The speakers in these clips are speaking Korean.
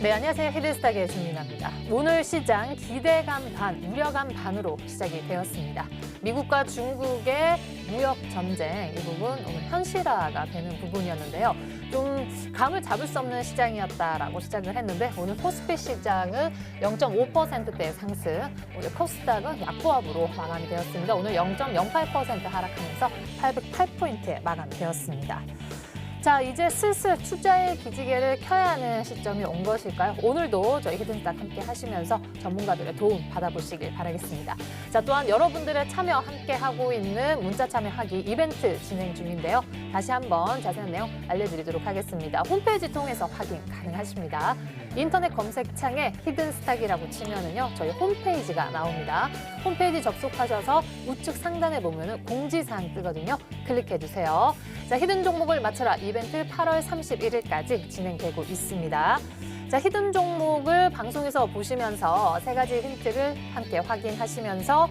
네, 안녕하세요. 히든스탁의 김민아입니다. 오늘 시장 기대감 반, 우려감 반으로 시작이 되었습니다. 미국과 중국의 무역 전쟁, 이 부분 오늘 현실화가 되는 부분이었는데요. 좀 감을 잡을 수 없는 시장이었다라고 시작을 했는데 오늘 코스피 시장은 0.5%대의 상승, 오늘 코스닥은 약보합으로 마감이 되었습니다. 오늘 0.08% 하락하면서 808포인트에 마감되었습니다. 자, 이제 슬슬 투자의 기지개를 켜야 하는 시점이 온 것일까요? 오늘도 저희 히든스탁 함께 하시면서 전문가들의 도움 받아보시길 바라겠습니다. 자, 또한 여러분들의 참여 함께 하고 있는 문자 참여하기 이벤트 진행 중인데요. 다시 한번 자세한 내용 알려드리도록 하겠습니다. 홈페이지 통해서 확인 가능하십니다. 인터넷 검색창에 히든스탁이라고 치면은요, 저희 홈페이지가 나옵니다. 홈페이지 접속하셔서 우측 상단에 보면은 공지사항 뜨거든요. 클릭해주세요. 자, 히든 종목을 맞춰라 이벤트 8월 31일까지 진행되고 있습니다. 자, 히든 종목을 방송에서 보시면서 세 가지 힌트를 함께 확인하시면서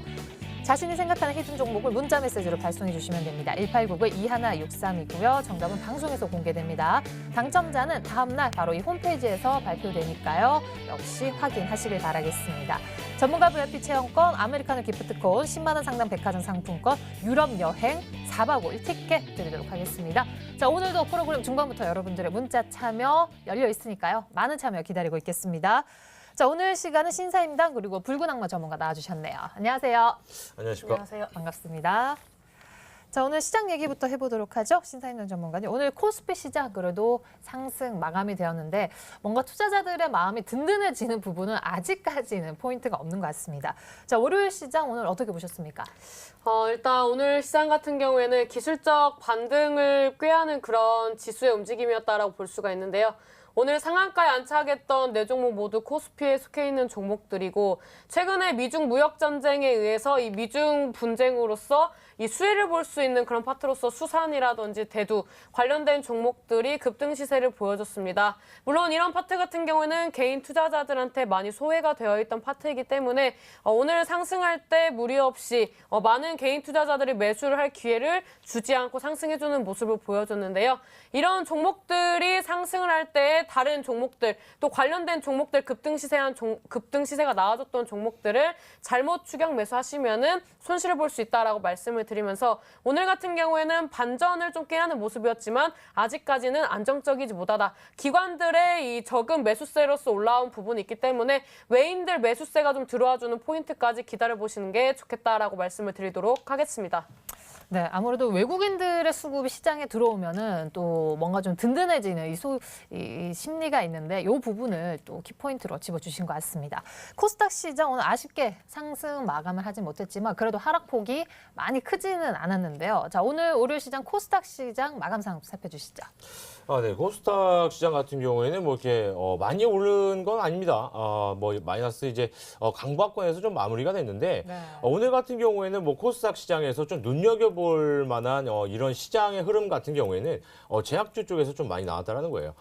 자신이 생각하는 히든 종목을 문자 메시지로 발송해 주시면 됩니다. 1899-2163이고요. 정답은 방송에서 공개됩니다. 당첨자는 다음 날 바로 이 홈페이지에서 발표되니까요. 역시 확인하시길 바라겠습니다. 전문가 VIP 체험권, 아메리카노 기프트콘, 10만 원 상당 백화점 상품권, 유럽 여행 4박 5일 티켓 드리도록 하겠습니다. 자, 오늘도 프로그램 중반부터 여러분들의 문자 참여 열려 있으니까요. 많은 참여 기다리고 있겠습니다. 자, 오늘 시간은 신사임당 그리고 붉은 악마 전문가 나와주셨네요. 안녕하세요. 안녕하십니까. 안녕하세요. 반갑습니다. 자, 오늘 시장 얘기부터 해보도록 하죠. 신사임당 전문가님. 오늘 코스피 시장 그래도 상승 마감이 되었는데 뭔가 투자자들의 마음이 든든해지는 부분은 아직까지는 포인트가 없는 것 같습니다. 자, 월요일 시장 오늘 어떻게 보셨습니까? 일단 오늘 시장 같은 경우에는 기술적 반등을 꾀하는 그런 지수의 움직임이었다라고 볼 수가 있는데요. 오늘 상한가에 안착했던 네 종목 모두 코스피에 속해 있는 종목들이고 최근에 미중 무역 전쟁에 의해서 이 미중 분쟁으로서 이 수혜를 볼 수 있는 그런 파트로서 수산이라든지 대두 관련된 종목들이 급등 시세를 보여줬습니다. 물론 이런 파트 같은 경우에는 개인 투자자들한테 많이 소외가 되어 있던 파트이기 때문에 오늘 상승할 때 무리 없이 많은 개인 투자자들이 매수를 할 기회를 주지 않고 상승해주는 모습을 보여줬는데요. 이런 종목들이 상승을 할 때 다른 종목들 또 관련된 종목들 급등 시세가 나와줬던 종목들을 잘못 추격 매수하시면은 손실을 볼 수 있다라고 말씀을 드리면서 오늘 같은 경우에는 반전을 좀 꾀하는 모습이었지만 아직까지는 안정적이지 못하다. 기관들의 이 적은 매수세로서 올라온 부분이 있기 때문에 외인들 매수세가 좀 들어와주는 포인트까지 기다려보시는 게 좋겠다라고 말씀을 드리도록 하겠습니다. 네, 아무래도 외국인들의 수급이 시장에 들어오면은 또 뭔가 좀 든든해지는 이 심리가 있는데 이 부분을 또 키포인트로 집어주신 것 같습니다. 코스닥 시장 오늘 아쉽게 상승 마감을 하지 못했지만 그래도 하락폭이 많이 크지는 않았는데요. 자, 오늘 월요일 시장 코스닥 시장 마감 상황 살펴주시죠. 네, 코스닥 시장 같은 경우에는 뭐 이렇게 많이 오른 건 아닙니다. 뭐 마이너스 이제 강보합권에서 좀 마무리가 됐는데 네. 오늘 같은 경우에는 뭐 코스닥 시장에서 좀 눈여겨볼 만한 이런 시장의 흐름 같은 경우에는 제약주 쪽에서 좀 많이 나왔다라는 거예요.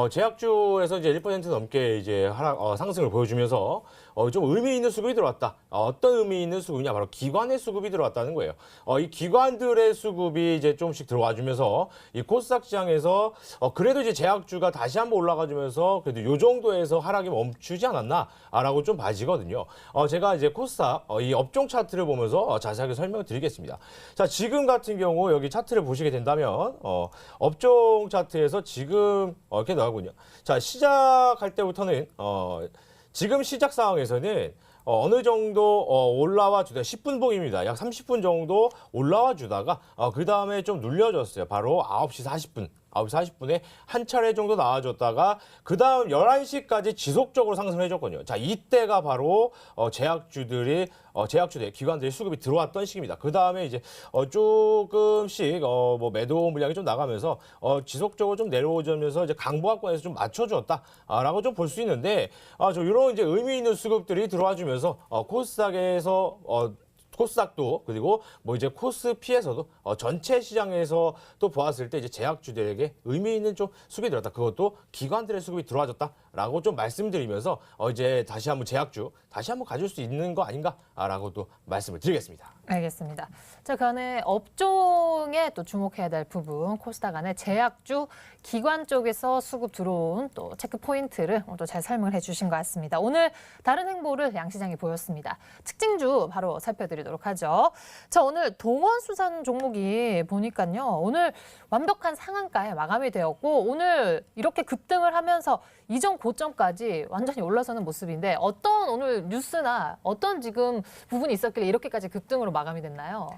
제약주에서 이제 1% 넘게 이제 상승을 보여주면서 좀 의미 있는 수급이 들어왔다. 어떤 의미 있는 수급이냐? 바로 기관의 수급이 들어왔다는 거예요. 이 기관들의 수급이 이제 조금씩 들어와주면서 이 코스닥 시장에서 그래도 이제 제약주가 다시 한번 올라가주면서 그래도 요 정도에서 하락이 멈추지 않았나라고 좀 봐지거든요. 제가 이제 코스닥 이 업종 차트를 보면서 자세하게 설명을 드리겠습니다. 자, 지금 같은 경우 여기 차트를 보시게 된다면 업종 차트에서 지금 이렇게 나오군요. 자, 시작할 때부터는 지금 시작 상황에서는 어느 정도 올라와 주다 10분 봉입니다. 약 30분 정도 올라와 주다가 그 다음에 좀 눌려졌어요. 바로 9시 40분. 9시 40분에 한 차례 정도 나와줬다가 그 다음 11시까지 지속적으로 상승을 해줬거든요. 자, 이때가 바로 제약주들의 기관들의 수급이 들어왔던 시기입니다. 그 다음에 이제 조금씩 뭐 매도 물량이 좀 나가면서 지속적으로 좀 내려오면서 이제 강보합권에서 좀 맞춰주었다라고 좀 볼 수 있는데 저 이런 이제 의미 있는 수급들이 들어와주면서 코스닥에서 코스닥도 그리고 뭐 이제 코스피에서도 전체 시장에서 또 보았을 때 이제 제약주들에게 의미 있는 좀 수급이 들었다. 그것도 기관들의 수급이 들어와줬다라고 좀 말씀드리면서 이제 다시 한번 제약주 다시 한번 가질 수 있는 거 아닌가라고 또 말씀을 드리겠습니다. 알겠습니다. 자, 그 안에 업종에 또 주목해야 될 부분, 코스닥 안에 제약주, 기관 쪽에서 수급 들어온 또 체크 포인트를 또 잘 설명을 해주신 것 같습니다. 오늘 다른 행보를 양시장이 보였습니다. 특징주 바로 살펴드리도록 하죠. 자, 오늘 동원수산 종목이 보니까요. 오늘 완벽한 상한가에 마감이 되었고 오늘 이렇게 급등을 하면서 이전 고점까지 완전히 올라서는 모습인데 어떤 오늘 뉴스나 어떤 지금 부분이 있었길래 이렇게까지 급등으로 마감이 됐나요?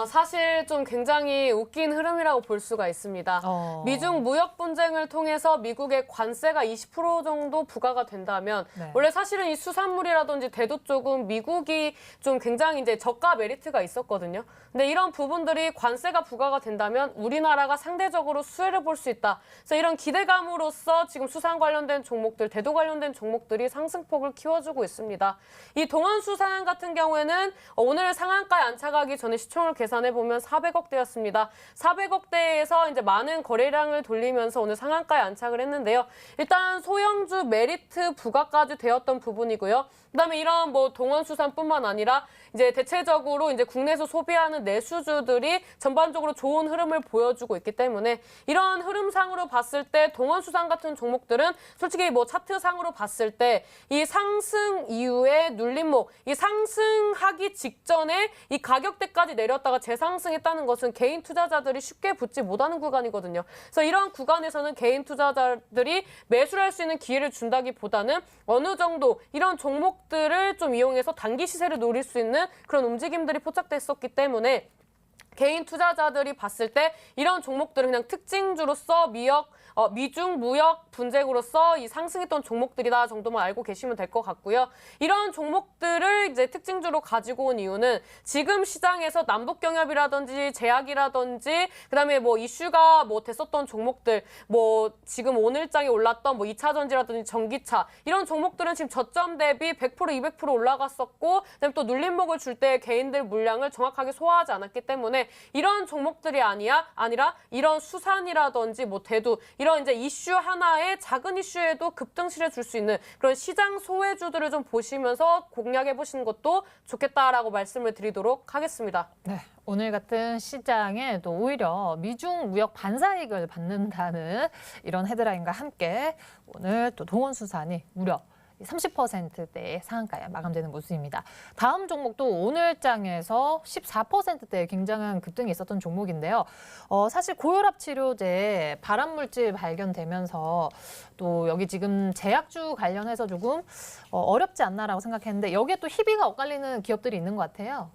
사실 좀 굉장히 웃긴 흐름이라고 볼 수가 있습니다. 미중 무역 분쟁을 통해서 미국의 관세가 20% 정도 부과가 된다면 네. 원래 사실은 이 수산물이라든지 대도 쪽은 미국이 좀 굉장히 이제 저가 메리트가 있었거든요. 근데 이런 부분들이 관세가 부과가 된다면 우리나라가 상대적으로 수혜를 볼 수 있다. 그래서 이런 기대감으로써 지금 수산 관련된 종목들, 대도 관련된 종목들이 상승폭을 키워주고 있습니다. 이 동원수산 같은 경우에는 오늘 상한가에 안착하기 전에 시총을 계산해 보면 400억대였습니다. 400억대에서 이제 많은 거래량을 돌리면서 오늘 상한가에 안착을 했는데요. 일단 소형주 메리트 부과까지 되었던 부분이고요. 그다음에 이런 뭐 동원수산뿐만 아니라 이제 대체적으로 이제 국내에서 소비하는 내수주들이 전반적으로 좋은 흐름을 보여주고 있기 때문에 이런 흐름상으로 봤을 때 동원수산 같은 종목들은 솔직히 뭐 차트상으로 봤을 때 이 상승 이후에 눌림목, 이 상승하기 직전에 이 가격대까지 내렸다가 재상승했다는 것은 개인 투자자들이 쉽게 붙지 못하는 구간이거든요. 그래서 이런 구간에서는 개인 투자자들이 매수를 할 수 있는 기회를 준다기보다는 어느 정도 이런 종목들을 좀 이용해서 단기 시세를 노릴 수 있는 그런 움직임들이 포착됐었기 때문에 개인 투자자들이 봤을 때 이런 종목들은 그냥 특징주로서 미중 무역 분쟁으로서 이 상승했던 종목들이다 정도만 알고 계시면 될 것 같고요. 이런 종목들을 이제 특징주로 가지고 온 이유는 지금 시장에서 남북 경협이라든지 제약이라든지 그다음에 뭐 이슈가 뭐 됐었던 종목들 뭐 지금 오늘장에 올랐던 뭐 2차 전지라든지 전기차 이런 종목들은 지금 저점 대비 100% 200% 올라갔었고 그다음에 또 눌림목을 줄 때 개인들 물량을 정확하게 소화하지 않았기 때문에 이런 종목들이 아니라 이런 수산이라든지 뭐 대두 이런 이제 이슈 하나에 작은 이슈에도 급등실을 줄 수 있는 그런 시장 소외주들을 좀 보시면서 공략해 보시는 것도 좋겠다라고 말씀을 드리도록 하겠습니다. 네, 오늘 같은 시장에 또 오히려 미중 무역 반사이익을 받는다는 이런 헤드라인과 함께 오늘 또 동원수산이 무려 30%대의 상한가에 마감되는 모습입니다. 다음 종목도 오늘장에서 14%대의 굉장한 급등이 있었던 종목인데요. 사실 고혈압 치료제 발암물질 발견되면서 또 여기 지금 제약주 관련해서 조금 어렵지 않나라고 생각했는데 여기에 또 희비가 엇갈리는 기업들이 있는 것 같아요.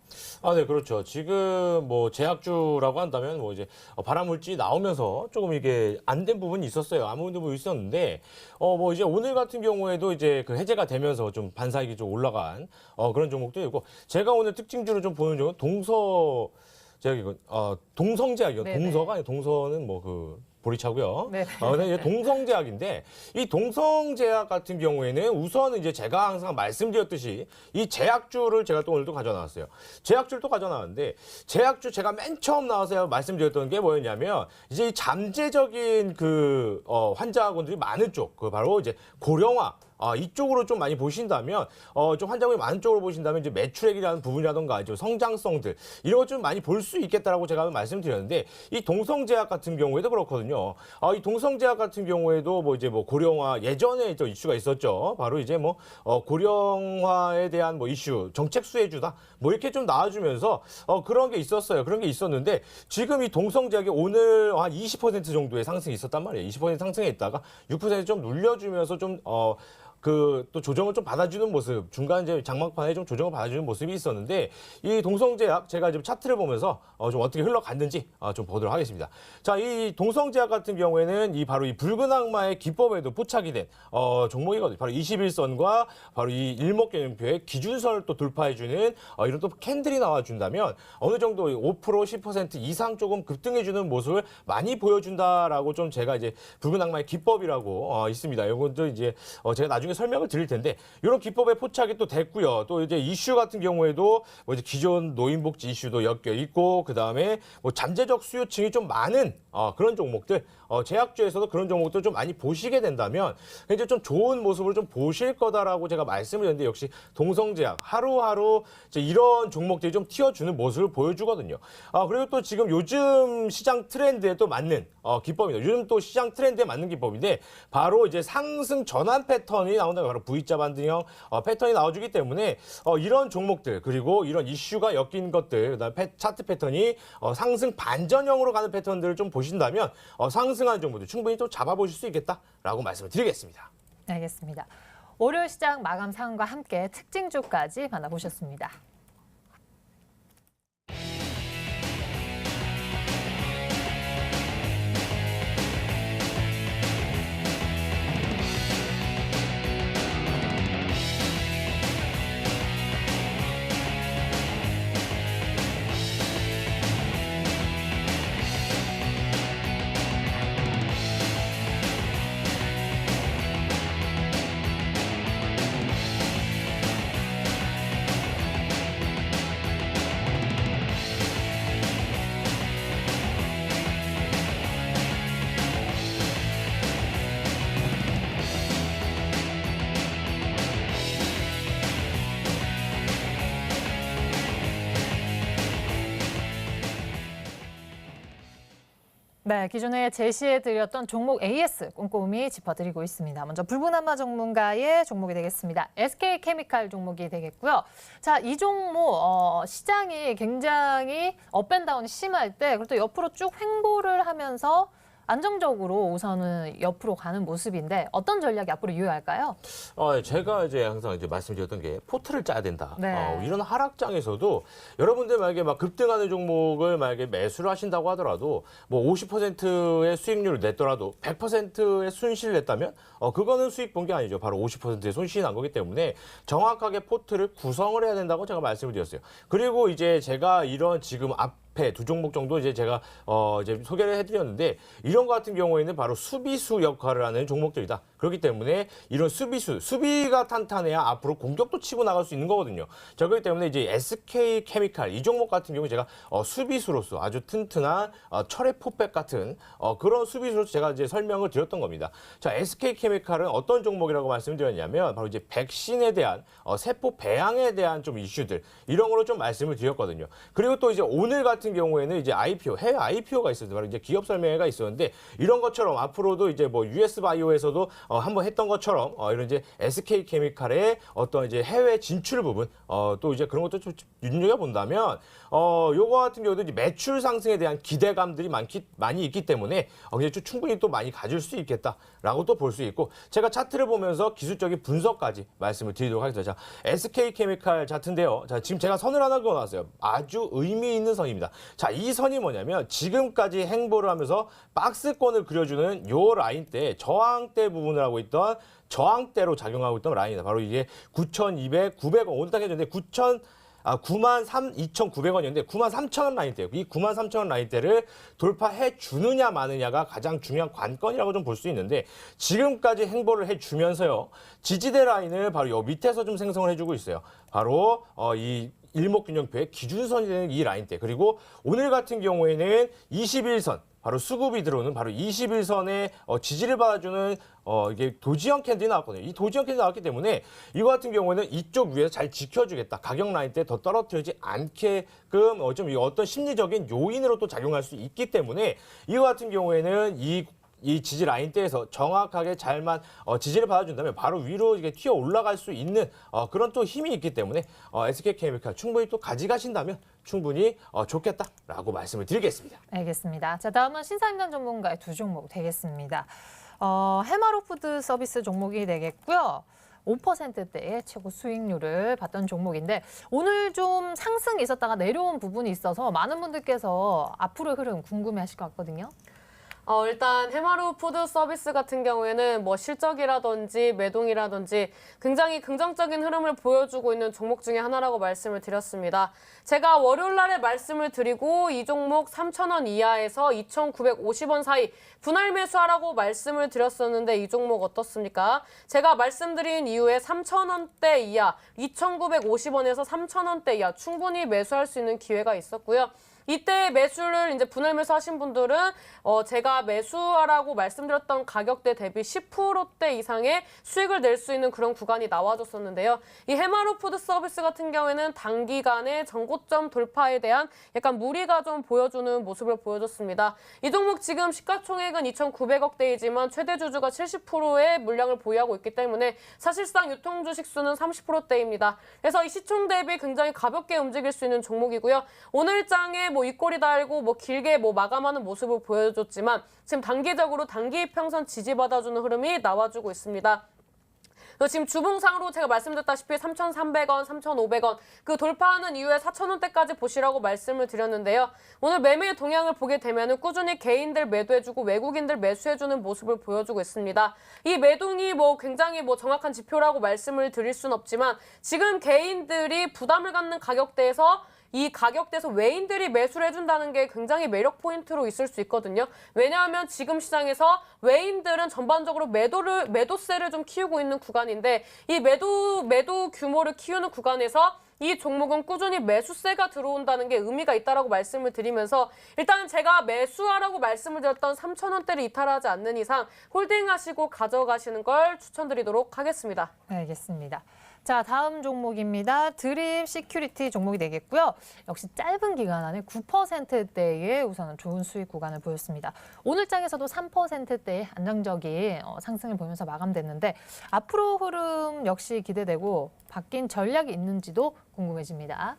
네, 그렇죠. 지금 뭐 제약주라고 한다면 뭐 이제 발암물질이 나오면서 조금 이게 안 된 부분이 있었어요. 아무 부분이 있었는데 뭐 이제 오늘 같은 경우에도 이제 그 해제가 되면서 좀 반사이익이 좀 올라간 그런 종목도 있고 제가 오늘 특징주를 좀 보는 종은 동성제약이요. 네네. 동서가 아니고 동서는 뭐 그 보리차고요. 네. 근데 이제 동성제약인데 이 동성제약 같은 경우에는 우선은 이제 제가 항상 말씀드렸듯이 이 제약주를 제가 또 오늘도 가져나왔어요. 제약주를 또 가져나왔는데 제약주 제가 맨 처음 나와서 말씀드렸던 게 뭐였냐면 이제 이 잠재적인 그 환자분들이 많은 쪽, 그 바로 이제 고령화 이쪽으로 좀 많이 보신다면 좀 환자분이 많은 쪽으로 보신다면 이제 매출액이라는 부분이라던가 이제 성장성들 이런 것 좀 많이 볼 수 있겠다라고 제가 말씀드렸는데 이 동성제약 같은 경우에도 그렇거든요. 이 동성제약 같은 경우에도 뭐 이제 뭐 고령화 예전에 또 이슈가 있었죠. 바로 이제 뭐 고령화에 대한 뭐 이슈 정책 수혜주다 뭐 이렇게 좀 나와주면서 그런 게 있었어요. 그런 게 있었는데 지금 이 동성제약이 오늘 한 20% 정도의 상승이 있었단 말이에요. 20% 상승해 있다가 6% 좀 눌려주면서 좀 또 조정을 좀 받아주는 모습, 중간 이제 장막판에 좀 조정을 받아주는 모습이 있었는데 이 동성제약 제가 지금 차트를 보면서 좀 어떻게 흘러갔는지 좀 보도록 하겠습니다. 자, 이 동성제약 같은 경우에는 바로 이 붉은 악마의 기법에도 포착이 된 종목이거든요. 바로 21선과 바로 이 일목균형표의 기준선을 또 돌파해주는 이런 또 캔들이 나와준다면 어느 정도 5% 10% 이상 조금 급등해주는 모습을 많이 보여준다라고 좀 제가 이제 붉은 악마의 기법이라고 있습니다. 이것도 이제 제가 나중에 설명을 드릴 텐데 이런 기법에 포착이 또 됐고요. 또 이제 이슈 같은 경우에도 뭐 이제 기존 노인복지 이슈도 엮여 있고 그 다음에 뭐 잠재적 수요층이 좀 많은 그런 종목들 제약주에서도 그런 종목도 좀 많이 보시게 된다면 이제 좀 좋은 모습을 좀 보실 거다라고 제가 말씀을 드렸는데 역시 동성제약 하루하루 이제 이런 종목들이 좀 튀어주는 모습을 보여주거든요. 그리고 또 지금 요즘 시장 트렌드에 또 맞는 기법입니다. 요즘 또 시장 트렌드에 맞는 기법인데 바로 이제 상승 전환 패턴이 나온다. 바로 V자 반등형 패턴이 나와주기 때문에 이런 종목들 그리고 이런 이슈가 엮인 것들 그다음에 차트 패턴이 상승 반전형으로 가는 패턴들을 좀 보신다면 상승하는 종목들 충분히 또 잡아보실 수 있겠다라고 말씀을 드리겠습니다. 알겠습니다. 월요일 시장 마감 상황과 함께 특징주까지 만나보셨습니다. 네, 기존에 제시해드렸던 종목 AS 꼼꼼히 짚어드리고 있습니다. 먼저 붉은한마 전문가의 종목이 되겠습니다. SK케미칼 종목이 되겠고요. 자, 이 종목 시장이 굉장히 업앤다운이 심할 때 그리고 또 옆으로 쭉 횡보를 하면서 안정적으로 우선은 옆으로 가는 모습인데 어떤 전략이 앞으로 유효할까요? 제가 이제 항상 이제 말씀드렸던 게 포트를 짜야 된다. 네. 이런 하락장에서도 여러분들 만약에 막 급등하는 종목을 만약에 매수를 하신다고 하더라도 뭐 50%의 수익률을 냈더라도 100%의 손실을 냈다면 그거는 수익 본 게 아니죠. 바로 50%의 손실이 난 거기 때문에 정확하게 포트를 구성을 해야 된다고 제가 말씀을 드렸어요. 그리고 이제 제가 이런 지금 앞에 두 종목 정도 이제 제가 이제 소개를 해드렸는데 이런 것 같은 경우에는 바로 수비수 역할을 하는 종목들이다. 그렇기 때문에 이런 수비가 탄탄해야 앞으로 공격도 치고 나갈 수 있는 거거든요. 자, 그렇기 때문에 이제 SK케미칼 이 종목 같은 경우 제가 수비수로서 아주 튼튼한 철의 포백 같은 그런 수비수로서 제가 이제 설명을 드렸던 겁니다. 자, SK케미칼은 어떤 종목이라고 말씀드렸냐면 바로 이제 백신에 대한 세포 배양에 대한 좀 이슈들 이런 거로 좀 말씀을 드렸거든요. 그리고 또 이제 오늘 같은 경우에는 이제 IPO 해외 IPO가 있었는데 바로 이제 기업 설명회가 있었는데 이런 것처럼 앞으로도 이제 뭐 US 바이오에서도 한번 했던 것처럼 이런 이제 SK케미칼의 어떤 이제 해외 진출 부분 또 이제 그런 것도 좀 눈여겨 본다면 요거 같은 경우도 이제 매출 상승에 대한 기대감들이 많이 있기 때문에 이제 좀 충분히 또 많이 가질 수 있겠다라고 또 볼 수 있고 제가 차트를 보면서 기술적인 분석까지 말씀을 드리도록 하겠습니다. 자, SK케미칼 차트인데요. 자, 지금 제가 선을 하나 그어놨어요. 아주 의미 있는 선입니다. 자, 이 선이 뭐냐면 지금까지 행보를 하면서 박스권을 그려주는 요 라인대 저항대 부분을 하고 있던 저항대로 작용하고 있던 라인이다. 바로 이게 9,200, 900원 오늘 딱 해줬는데 92,900원이었는데 93,000원 라인대예요. 이 93,000원 라인대를 돌파해 주느냐 마느냐가 가장 중요한 관건이라고 좀 볼 수 있는데 지금까지 행보를 해 주면서요. 지지대 라인을 바로 요 밑에서 좀 생성을 해주고 있어요. 바로 이 일목균형표의 기준선이 되는 이 라인대 그리고 오늘 같은 경우에는 21선 바로 수급이 들어오는 바로 21선의 지지를 받아주는 이게 도지형 캔들이 나왔거든요. 이 도지형 캔들이 나왔기 때문에 이거 같은 경우에는 이쪽 위에서 잘 지켜주겠다. 가격 라인 때 더 떨어뜨리지 않게끔 좀 어떤 심리적인 요인으로 또 작용할 수 있기 때문에 이거 같은 경우에는 이 지지 라인대에서 정확하게 잘만 지지를 받아준다면 바로 위로 이게 튀어 올라갈 수 있는 그런 또 힘이 있기 때문에 SK케미칼 충분히 또 가져가신다면 충분히 좋겠다라고 말씀을 드리겠습니다. 알겠습니다. 자, 다음은 신사임당 전문가의 두 종목 되겠습니다. 해마로푸드 서비스 종목이 되겠고요. 5%대의 최고 수익률을 봤던 종목인데 오늘 좀 상승이 있었다가 내려온 부분이 있어서 많은 분들께서 앞으로의 흐름 궁금해하실 것 같거든요. 일단 해마루 푸드 서비스 같은 경우에는 뭐 실적이라든지 매동이라든지 굉장히 긍정적인 흐름을 보여주고 있는 종목 중에 하나라고 말씀을 드렸습니다. 제가 월요일 날에 말씀을 드리고 이 종목 3,000원 이하에서 2,950원 사이 분할 매수하라고 말씀을 드렸었는데 이 종목 어떻습니까? 제가 말씀드린 이후에 3,000원대 이하, 2,950원에서 3,000원대 이하 충분히 매수할 수 있는 기회가 있었고요. 이때 매수를 이제 분할 매수하신 분들은 제가 매수하라고 말씀드렸던 가격대 대비 10%대 이상의 수익을 낼 수 있는 그런 구간이 나와줬었는데요. 이 해마루 푸드 서비스 같은 경우에는 단기간에 전고점 돌파에 대한 약간 무리가 좀 보여주는 모습을 보여줬습니다. 이 종목 지금 시가총액은 2,900억대이지만 최대 주주가 70%의 물량을 보유하고 있기 때문에 사실상 유통 주식 수는 30%대입니다. 그래서 이 시총 대비 굉장히 가볍게 움직일 수 있는 종목이고요. 오늘 장에 뭐 윗꼬리 달고 뭐 길게 뭐 마감하는 모습을 보여줬지만 지금 단기적으로 단기 이평선 지지받아주는 흐름이 나와주고 있습니다. 지금 주봉상으로 제가 말씀드렸다시피 3,300원, 3,500원 그 돌파하는 이후에 4,000원대까지 보시라고 말씀을 드렸는데요. 오늘 매매 동향을 보게 되면 꾸준히 개인들 매도해주고 외국인들 매수해주는 모습을 보여주고 있습니다. 이 매동이 뭐 굉장히 뭐 정확한 지표라고 말씀을 드릴 수는 없지만 지금 개인들이 부담을 갖는 가격대에서 이 가격대에서 외인들이 매수를 해준다는 게 굉장히 매력 포인트로 있을 수 있거든요. 왜냐하면 지금 시장에서 외인들은 전반적으로 매도세를 좀 키우고 있는 구간인데 이 매도 규모를 키우는 구간에서 이 종목은 꾸준히 매수세가 들어온다는 게 의미가 있다라고 말씀을 드리면서 일단 제가 매수하라고 말씀을 드렸던 3,000원대를 이탈하지 않는 이상 홀딩하시고 가져가시는 걸 추천드리도록 하겠습니다. 알겠습니다. 자, 다음 종목입니다. 드림 시큐리티 종목이 되겠고요. 역시 짧은 기간 안에 9%대의 우선은 좋은 수익 구간을 보였습니다. 오늘 장에서도 3%대의 안정적인 상승을 보면서 마감됐는데 앞으로 흐름 역시 기대되고 바뀐 전략이 있는지도 궁금해집니다.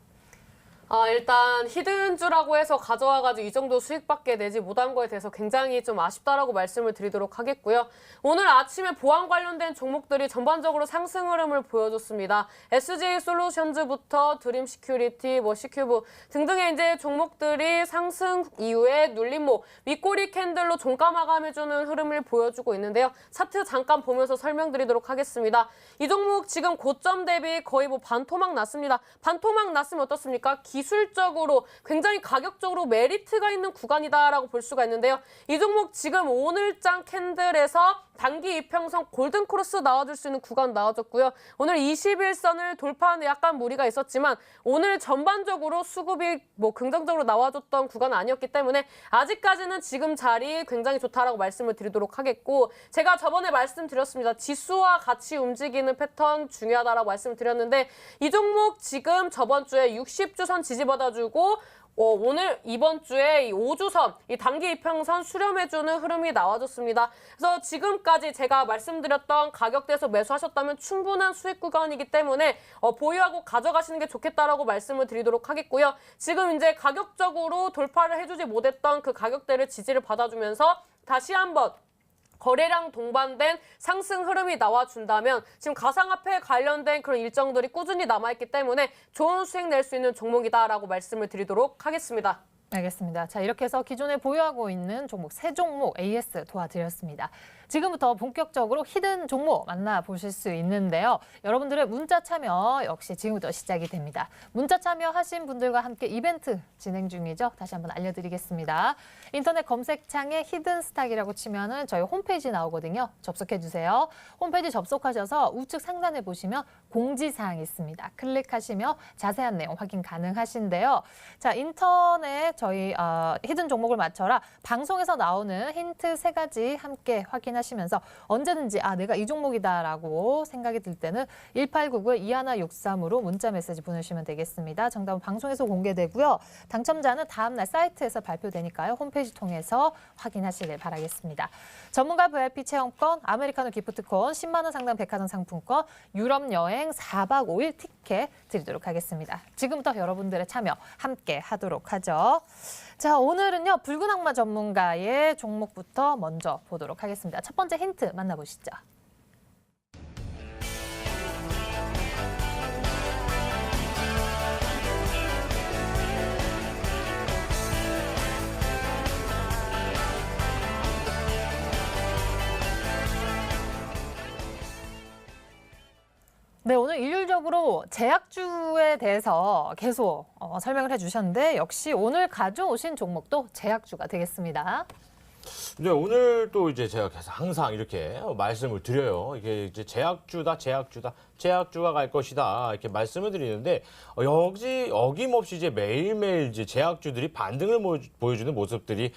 일단 히든주라고 해서 가져와가지고 이 정도 수익밖에 내지 못한 거에 대해서 굉장히 좀 아쉽다라고 말씀을 드리도록 하겠고요. 오늘 아침에 보안 관련된 종목들이 전반적으로 상승 흐름을 보여줬습니다. SJ솔루션즈부터 드림 시큐리티, 시큐브 등등의 이제 종목들이 상승 이후에 눌림목, 윗꼬리 캔들로 종가 마감해주는 흐름을 보여주고 있는데요. 차트 잠깐 보면서 설명드리도록 하겠습니다. 이 종목 지금 고점 대비 거의 반토막 났습니다. 반토막 났으면 어떻습니까? 기술적으로 굉장히 가격적으로 메리트가 있는 구간이다라고 볼 수가 있는데요. 이 종목 지금 오늘장 캔들에서 단기 이평선 골든크로스 나와줄 수 있는 구간 나와줬고요. 오늘 21선을 돌파하는 약간 무리가 있었지만 오늘 전반적으로 수급이 긍정적으로 나와줬던 구간은 아니었기 때문에 아직까지는 지금 자리 굉장히 좋다라고 말씀을 드리도록 하겠고 제가 저번에 말씀드렸습니다. 지수와 같이 움직이는 패턴 중요하다라고 말씀을 드렸는데 이 종목 지금 저번 주에 60주선 지지받아주고 오늘 이번 주에 이 5주선, 이 단기 이평선 수렴해주는 흐름이 나와줬습니다. 그래서 지금까지 제가 말씀드렸던 가격대에서 매수하셨다면 충분한 수익 구간이기 때문에 보유하고 가져가시는 게 좋겠다라고 말씀을 드리도록 하겠고요. 지금 이제 가격적으로 돌파를 해주지 못했던 그 가격대를 지지를 받아주면서 다시 한번 거래량 동반된 상승 흐름이 나와준다면 지금 가상화폐 관련된 그런 일정들이 꾸준히 남아있기 때문에 좋은 수익 낼 수 있는 종목이다라고 말씀을 드리도록 하겠습니다. 알겠습니다. 자, 이렇게 해서 기존에 보유하고 있는 종목 3종목 AS 도와드렸습니다. 지금부터 본격적으로 히든 종목 만나보실 수 있는데요. 여러분들의 문자 참여 역시 지금부터 시작이 됩니다. 문자 참여하신 분들과 함께 이벤트 진행 중이죠. 다시 한번 알려드리겠습니다. 인터넷 검색창에 히든 스탁이라고 치면은 저희 홈페이지 나오거든요. 접속해주세요. 홈페이지 접속하셔서 우측 상단에 보시면 공지사항이 있습니다. 클릭하시면 자세한 내용 확인 가능하신데요. 자, 인터넷 저희 히든 종목을 맞춰라 방송에서 나오는 힌트 3가지 함께 확인하시면서 언제든지 내가 이 종목이다라고 생각이 들 때는 1899-2163으로 문자 메시지 보내주시면 되겠습니다. 정답은 방송에서 공개되고요. 당첨자는 다음날 사이트에서 발표되니까요. 홈페이지 통해서 확인하시길 바라겠습니다. 전문가 VIP 체험권, 아메리카노 기프트콘, 10만 원 상당 백화점 상품권, 유럽 여행 4박 5일 티켓 드리도록 하겠습니다. 지금부터 여러분들의 참여 함께 하도록 하죠. 자, 오늘은요. 붉은 악마 전문가의 종목부터 먼저 보도록 하겠습니다. 첫 번째 힌트 만나보시죠. 네, 오늘 일률적으로 제약주에 대해서 계속 설명을 해주셨는데 역시 오늘 가져오신 종목도 제약주가 되겠습니다. 네, 오늘 또 이제 제가 계속 항상 이렇게 말씀을 드려요. 이게 이제 제약주가 갈 것이다 이렇게 말씀을 드리는데 어김없이 이제 매일매일 이제 제약주들이 반등을 보여주는 모습들이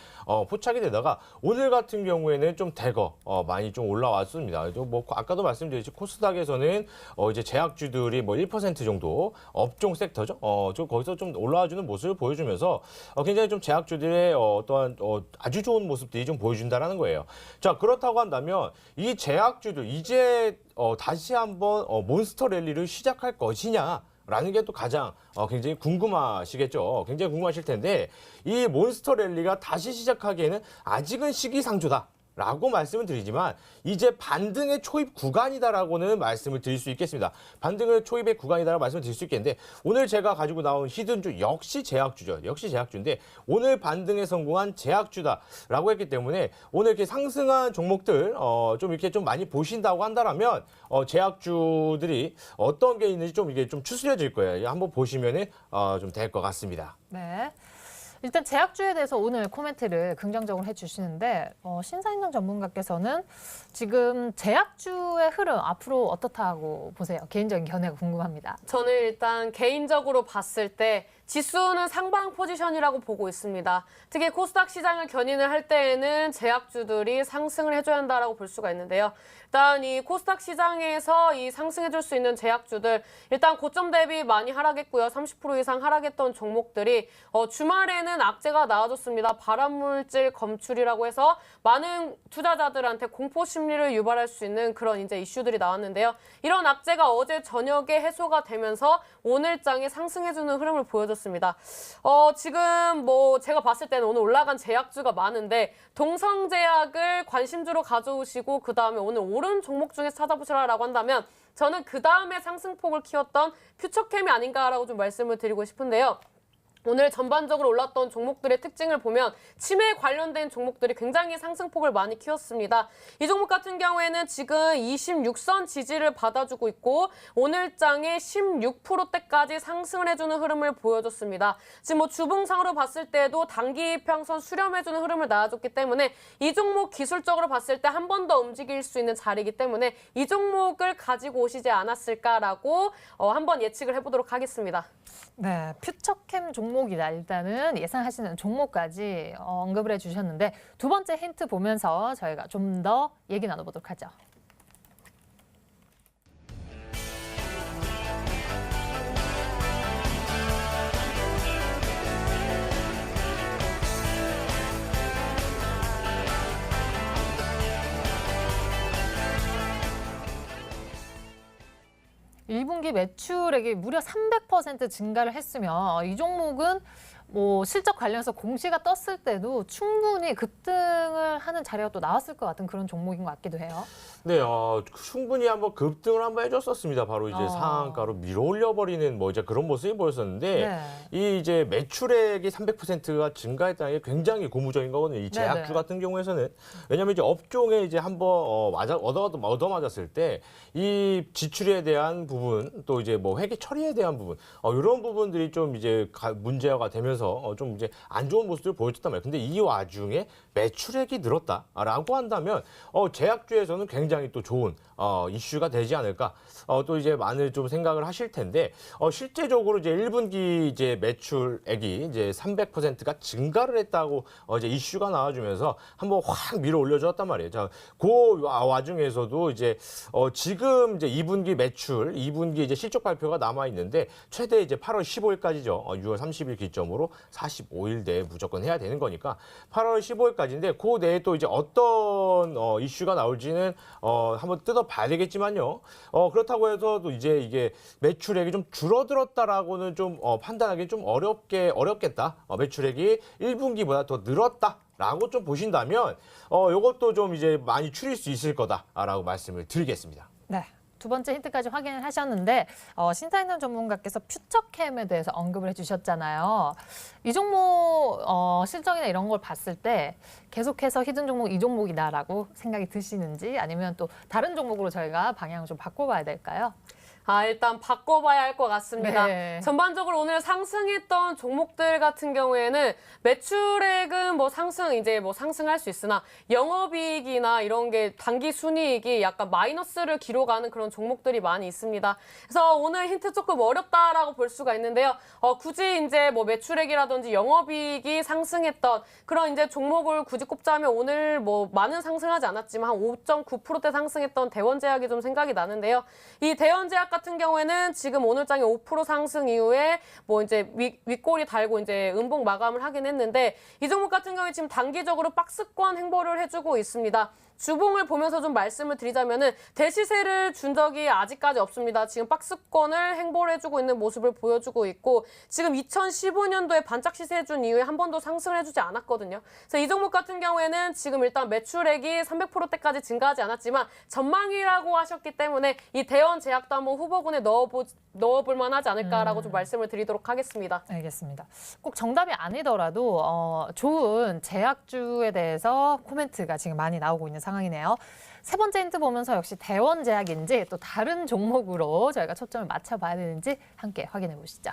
포착이 되다가 오늘 같은 경우에는 좀 대거 많이 좀 올라왔습니다. 뭐 아까도 말씀드렸지 코스닥에서는 이제 제약주들이 뭐 1% 정도 업종 섹터죠. 좀 거기서 좀 올라와주는 모습을 보여주면서 굉장히 좀 제약주들의 어떠한 아주 좋은 모습들이 좀 보여준다라는 거예요. 자, 그렇다고 한다면 이 제약주들 이제 다시 한번 몬스터 랠리를 시작할 것이냐라는 게 또 가장 굉장히 궁금하시겠죠. 굉장히 궁금하실 텐데 이 몬스터 랠리가 다시 시작하기에는 아직은 시기상조다. 라고 말씀을 드리지만 이제 반등의 초입 구간이다라고는 말씀을 드릴 수 있겠습니다. 반등의 초입의 구간이다라고 말씀을 드릴 수 있겠는데 오늘 제가 가지고 나온 히든주 역시 제약주죠. 역시 제약주인데 오늘 반등에 성공한 제약주다라고 했기 때문에 오늘 이렇게 상승한 종목들 좀 이렇게 좀 많이 보신다고 한다라면 제약주들이 어떤 게 있는지 좀 이게 좀 추스려질 거예요. 한번 보시면은 좀 될 것 같습니다. 네. 일단 제약주에 대해서 오늘 코멘트를 긍정적으로 해주시는데 신사임당 전문가께서는 지금 제약주의 흐름 앞으로 어떻다고 보세요? 개인적인 견해가 궁금합니다. 저는 일단 개인적으로 봤을 때 지수는 상방 포지션이라고 보고 있습니다. 특히 코스닥 시장을 견인을 할 때에는 제약주들이 상승을 해줘야 한다라고 볼 수가 있는데요. 일단 이 코스닥 시장에서 이 상승해줄 수 있는 제약주들 일단 고점 대비 많이 하락했고요. 30% 이상 하락했던 종목들이 주말에는 악재가 나와줬습니다. 발암물질 검출이라고 해서 많은 투자자들한테 공포 심리를 유발할 수 있는 그런 이제 이슈들이 나왔는데요. 이런 악재가 어제 저녁에 해소가 되면서 오늘장에 상승해주는 흐름을 보여줬습니다. 지금 뭐 제가 봤을 때는 오늘 올라간 제약주가 많은데 동성제약을 관심주로 가져오시고 그 다음에 오늘 오른 종목 중에서 찾아보시라라고 한다면 저는 그 다음에 상승폭을 키웠던 퓨처캠이 아닌가라고 좀 말씀을 드리고 싶은데요. 오늘 전반적으로 올랐던 종목들의 특징을 보면 치매 관련된 종목들이 굉장히 상승폭을 많이 키웠습니다. 이 종목 같은 경우에는 지금 26선 지지를 받아주고 있고 오늘장에 16%대까지 상승을 해주는 흐름을 보여줬습니다. 지금 뭐 주봉상으로 봤을 때도 단기 이평선 수렴해주는 흐름을 나와줬기 때문에 이 종목 기술적으로 봤을 때 한 번 더 움직일 수 있는 자리이기 때문에 이 종목을 가지고 오시지 않았을까라고 한번 예측을 해보도록 하겠습니다. 네, 퓨처캠 종목이다. 일단은 예상하시는 종목까지 언급을 해주셨는데 두 번째 힌트 보면서 저희가 좀 더 얘기 나눠보도록 하죠. 일 분기 매출액이 무려 300% 증가를 했으면 이 종목은 뭐 실적 관련해서 공시가 떴을 때도 충분히 급등을 하는 자리가 또 나왔을 것 같은 그런 종목인 것 같기도 해요. 네, 충분히 한번 급등을 한번 해줬었습니다. 바로 이제 상한가로 밀어 올려버리는 뭐 이제 그런 모습이 보였었는데 네. 이 이제 매출액이 300%가 증가했다는 게 굉장히 고무적인 거거든요. 이 제약주 네네. 같은 경우에서는 왜냐하면 이제 업종에 이제 한번 얻어맞았을 때 이 지출에 대한 부분 또 이제 뭐 회계 처리에 대한 부분 이런 부분들이 좀 이제 문제가 되면서 좀 이제 안 좋은 모습을 보여줬단 말이에요. 근데 이 와중에 매출액이 늘었다라고 한다면 제약주에서는 굉장히 또 좋은 이슈가 되지 않을까 또 이제 많은 좀 생각을 하실 텐데 실제적으로 이제 1분기 이제 매출액이 이제 300%가 증가를 했다고 이제 이슈가 나와주면서 한번 확 밀어 올려줬단 말이에요. 자, 그 와중에서도 이제 지금 이제 2분기 매출, 2분기 이제 실적 발표가 남아 있는데 최대 이제 8월 15일까지죠. 6월 30일 기점으로 45일 내에 무조건 해야 되는 거니까 8월 15일까지인데 그 내에 또 이제 어떤 이슈가 나올지는 한번 뜯어봐야 되겠지만요. 그렇다고 해서 또 이제 이게 매출액이 좀 줄어들었다라고는 좀 판단하기 좀 어렵겠다. 매출액이 1분기보다 더 늘었다라고 좀 보신다면 이것도 좀 이제 많이 추릴 수 있을 거다라고 말씀을 드리겠습니다. 네. 두 번째 힌트까지 확인을 하셨는데 신사임당 전문가께서 퓨처캠에 대해서 언급을 해주셨잖아요. 이 종목 실적이나 이런 걸 봤을 때 계속해서 히든 종목 이 종목이다라고 생각이 드시는지 아니면 또 다른 종목으로 저희가 방향을 좀 바꿔봐야 될까요? 일단 바꿔봐야 할 것 같습니다. 네. 전반적으로 오늘 상승했던 종목들 같은 경우에는 매출액은 뭐 상승할 수 있으나 영업이익이나 이런 게 단기 순이익이 약간 마이너스를 기록하는 그런 종목들이 많이 있습니다. 그래서 오늘 힌트 조금 어렵다라고 볼 수가 있는데요. 굳이 이제 뭐 매출액이라든지 영업이익이 상승했던 그런 이제 종목을 굳이 꼽자면 오늘 뭐 많은 상승하지 않았지만 한 5.9%대 상승했던 대원제약이 좀 생각이 나는데요. 이 대원제약 같은 경우에는 지금 오늘장에 5% 상승 이후에 뭐 이제 윗골이 달고 이제 음봉 마감을 하긴 했는데 이 종목 같은 경우에 지금 단기적으로 박스권 행보를 해주고 있습니다. 주봉을 보면서 좀 말씀을 드리자면은 대시세를 준 적이 아직까지 없습니다. 지금 박스권을 행보를 해주고 있는 모습을 보여주고 있고 지금 2015년도에 반짝 시세 준 이후에 한 번도 상승을 해주지 않았거든요. 그래서 이 종목 같은 경우에는 지금 일단 매출액이 300%대까지 증가하지 않았지만 전망이라고 하셨기 때문에 이 대원제약도 한번 후보군에 넣어볼 만하지 않을까라고 좀 말씀을 드리도록 하겠습니다. 알겠습니다. 꼭 정답이 아니더라도 좋은 제약주에 대해서 코멘트가 지금 많이 나오고 있는 상황이네요. 세 번째 힌트 보면서 역시 대원제약인지 또 다른 종목으로 저희가 초점을 맞춰봐야 되는지 함께 확인해 보시죠.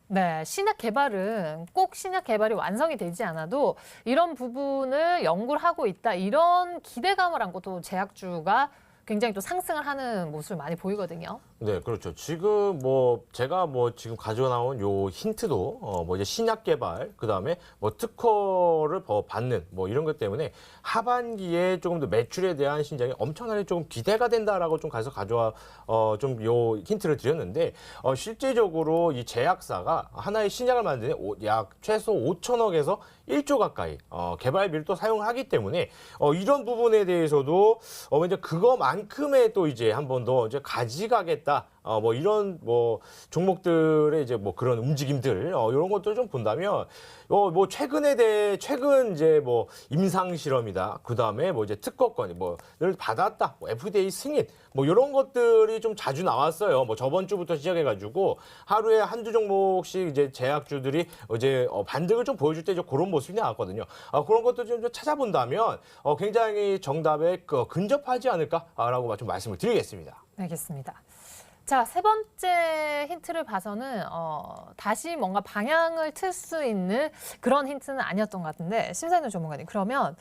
네, 신약 개발은 꼭 신약 개발이 완성이 되지 않아도 이런 부분을 연구를 하고 있다. 이런 기대감을 안고 또 제약주가 굉장히 또 상승을 하는 모습을 많이 보이거든요. 네, 그렇죠. 지금 제가 지금 가져 나온 요 힌트도 이제 신약 개발, 그다음에 특허를 받는 이런 것 때문에 하반기에 조금 더 매출에 대한 신장이 엄청나게 조금 기대가 된다라고 좀 가져와 좀 요 힌트를 드렸는데 실제적으로 이 제약사가 하나의 신약을 만드는 약 최소 5천억에서 1조 가까이 개발비를 또 사용하기 때문에 이런 부분에 대해서도 이제 그거만큼의 또 이제 한 번 더 이제 가져가겠다. 이런 종목들의 이제 그런 움직임들 이런 것들 좀 본다면 최근 이제 임상 실험이다. 그다음에 이제 특허권을 받았다. FDA 승인 이런 것들이 좀 자주 나왔어요. 저번 주부터 시작해 가지고 하루에 한두 종목씩 이제 제약주들이 이제 반등을 좀 보여줄 때 이제 그런 모습이 나왔거든요. 그런 것들 좀 찾아본다면 굉장히 정답에 근접하지 않을까라고 좀 말씀을 드리겠습니다. 알겠습니다. 자, 세 번째 힌트를 봐서는 다시 뭔가 방향을 틀 수 있는 그런 힌트는 아니었던 것 같은데 심사위원 전문가님, 그러면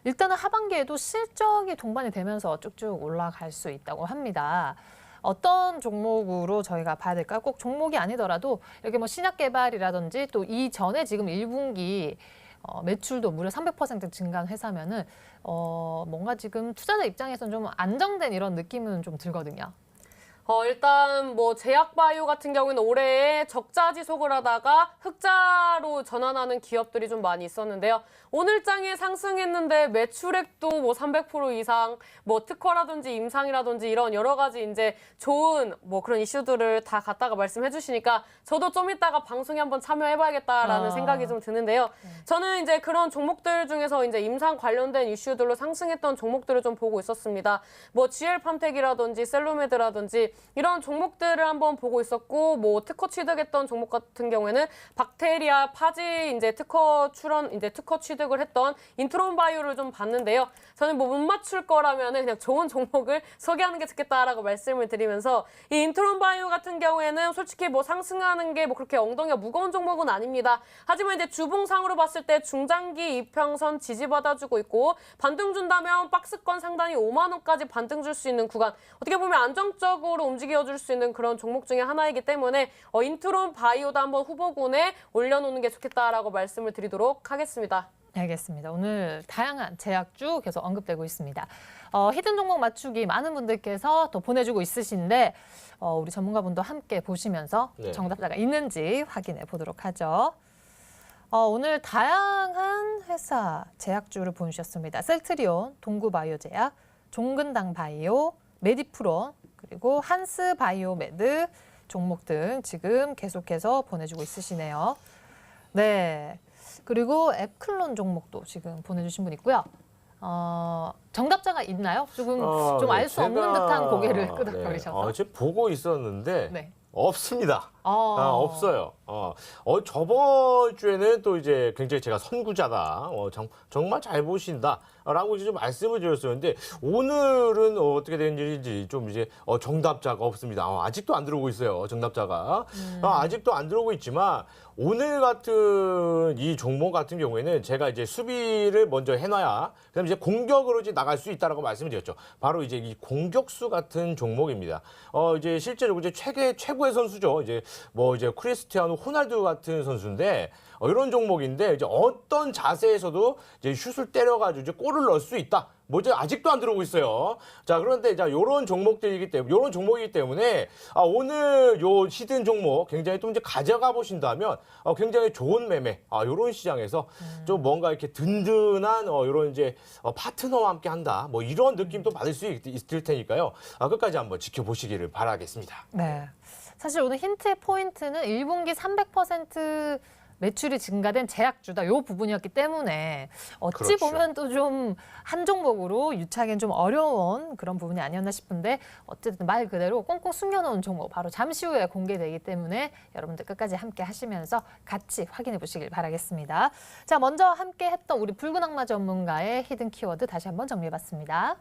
일단은 하반기에도 실적이 동반이 되면서 쭉쭉 올라갈 수 있다고 합니다. 어떤 종목으로 저희가 봐야 될까요? 꼭 종목이 아니더라도 이렇게 신약 개발이라든지 또 이전에 지금 1분기 매출도 무려 300% 증가한 회사면은 뭔가 지금 투자자 입장에서는 좀 안정된 이런 느낌은 좀 들거든요. 일단 제약바이오 같은 경우는 올해에 적자 지속을 하다가 흑자로 전환하는 기업들이 좀 많이 있었는데요. 오늘장에 상승했는데 매출액도 300% 이상, 특허라든지 임상이라든지 이런 여러 가지 이제 좋은 그런 이슈들을 다 갖다가 말씀해 주시니까 저도 좀 이따가 방송에 한번 참여해봐야겠다라는 생각이 좀 드는데요. 저는 이제 그런 종목들 중에서 이제 임상 관련된 이슈들로 상승했던 종목들을 좀 보고 있었습니다. GL팜텍이라든지 셀로메드라든지 이런 종목들을 한번 보고 있었고 특허 취득했던 종목 같은 경우에는 박테리아 파지 이제 특허 취득을 했던 인트론 바이오를 좀 봤는데요. 저는 못 맞출 거라면은 그냥 좋은 종목을 소개하는 게 좋겠다라고 말씀을 드리면서 이 인트론 바이오 같은 경우에는 솔직히 상승하는 게 그렇게 엉덩이가 무거운 종목은 아닙니다. 하지만 이제 주봉상으로 봤을 때 중장기 이평선 지지받아주고 있고 반등 준다면 박스권 상단이 5만 원까지 반등 줄 수 있는 구간, 어떻게 보면 안정적으로 움직여줄 수 있는 그런 종목 중에 하나이기 때문에 인트론 바이오도 한번 후보군에 올려놓는 게 좋겠다라고 말씀을 드리도록 하겠습니다. 알겠습니다. 오늘 다양한 제약주 계속 언급되고 있습니다. 히든 종목 맞추기 많은 분들께서 또 보내주고 있으신데 우리 전문가분도 함께 보시면서 정답자가 있는지 확인해 보도록 하죠. 오늘 다양한 회사 제약주를 보내주셨습니다. 셀트리온, 동구바이오제약, 종근당바이오, 메디프론, 그리고 한스바이오메드 종목 등 지금 계속해서 보내주고 있으시네요. 네. 그리고 앱클론 종목도 지금 보내주신 분 있고요. 정답자가 있나요? 조금 좀 알 수 없는 듯한 고개를 끄덕거리셔서. 지금 보고 있었는데 네. 없습니다. 없어요. 저번 주에는 또 이제 굉장히 제가 선구자다. 정말 잘 보신다라고 이제 좀 말씀을 드렸었는데 오늘은 어떻게 된 일인지 좀 이제 정답자가 없습니다. 아직도 안 들어오고 있어요. 정답자가. 아직도 안 들어오고 있지만 오늘 같은 이 종목 같은 경우에는 제가 이제 수비를 먼저 해놔야 그다음에 이제 공격으로 이제 나갈 수 있다라고 말씀을 드렸죠. 바로 이제 이 공격수 같은 종목입니다. 이제 실제로 이제 최고의 선수죠. 이제 이제 크리스티아노 호날두 같은 선수인데 이런 종목인데 이제 어떤 자세에서도 이제 슛을 때려가지고 이제 골을 넣을 수 있다. 이제 아직도 안 들어오고 있어요. 자, 그런데 요런 종목들이기 때문에, 요런 종목이기 때문에, 오늘 요 히든 종목 굉장히 또 이제 가져가 보신다면, 굉장히 좋은 매매, 요런 시장에서 좀 뭔가 이렇게 든든한, 요런 이제, 파트너와 함께 한다. 이런 느낌도 받을 수 있을 테니까요. 끝까지 한번 지켜보시기를 바라겠습니다. 네. 사실 오늘 힌트의 포인트는 1분기 300% 매출이 증가된 제약주다. 이 부분이었기 때문에 어찌 그렇죠. 보면 또 좀 한 종목으로 유추하기엔 좀 어려운 그런 부분이 아니었나 싶은데 어쨌든 말 그대로 꽁꽁 숨겨놓은 종목 바로 잠시 후에 공개되기 때문에 여러분들 끝까지 함께 하시면서 같이 확인해 보시길 바라겠습니다. 자, 먼저 함께 했던 우리 붉은 악마 전문가의 히든 키워드 다시 한번 정리해봤습니다.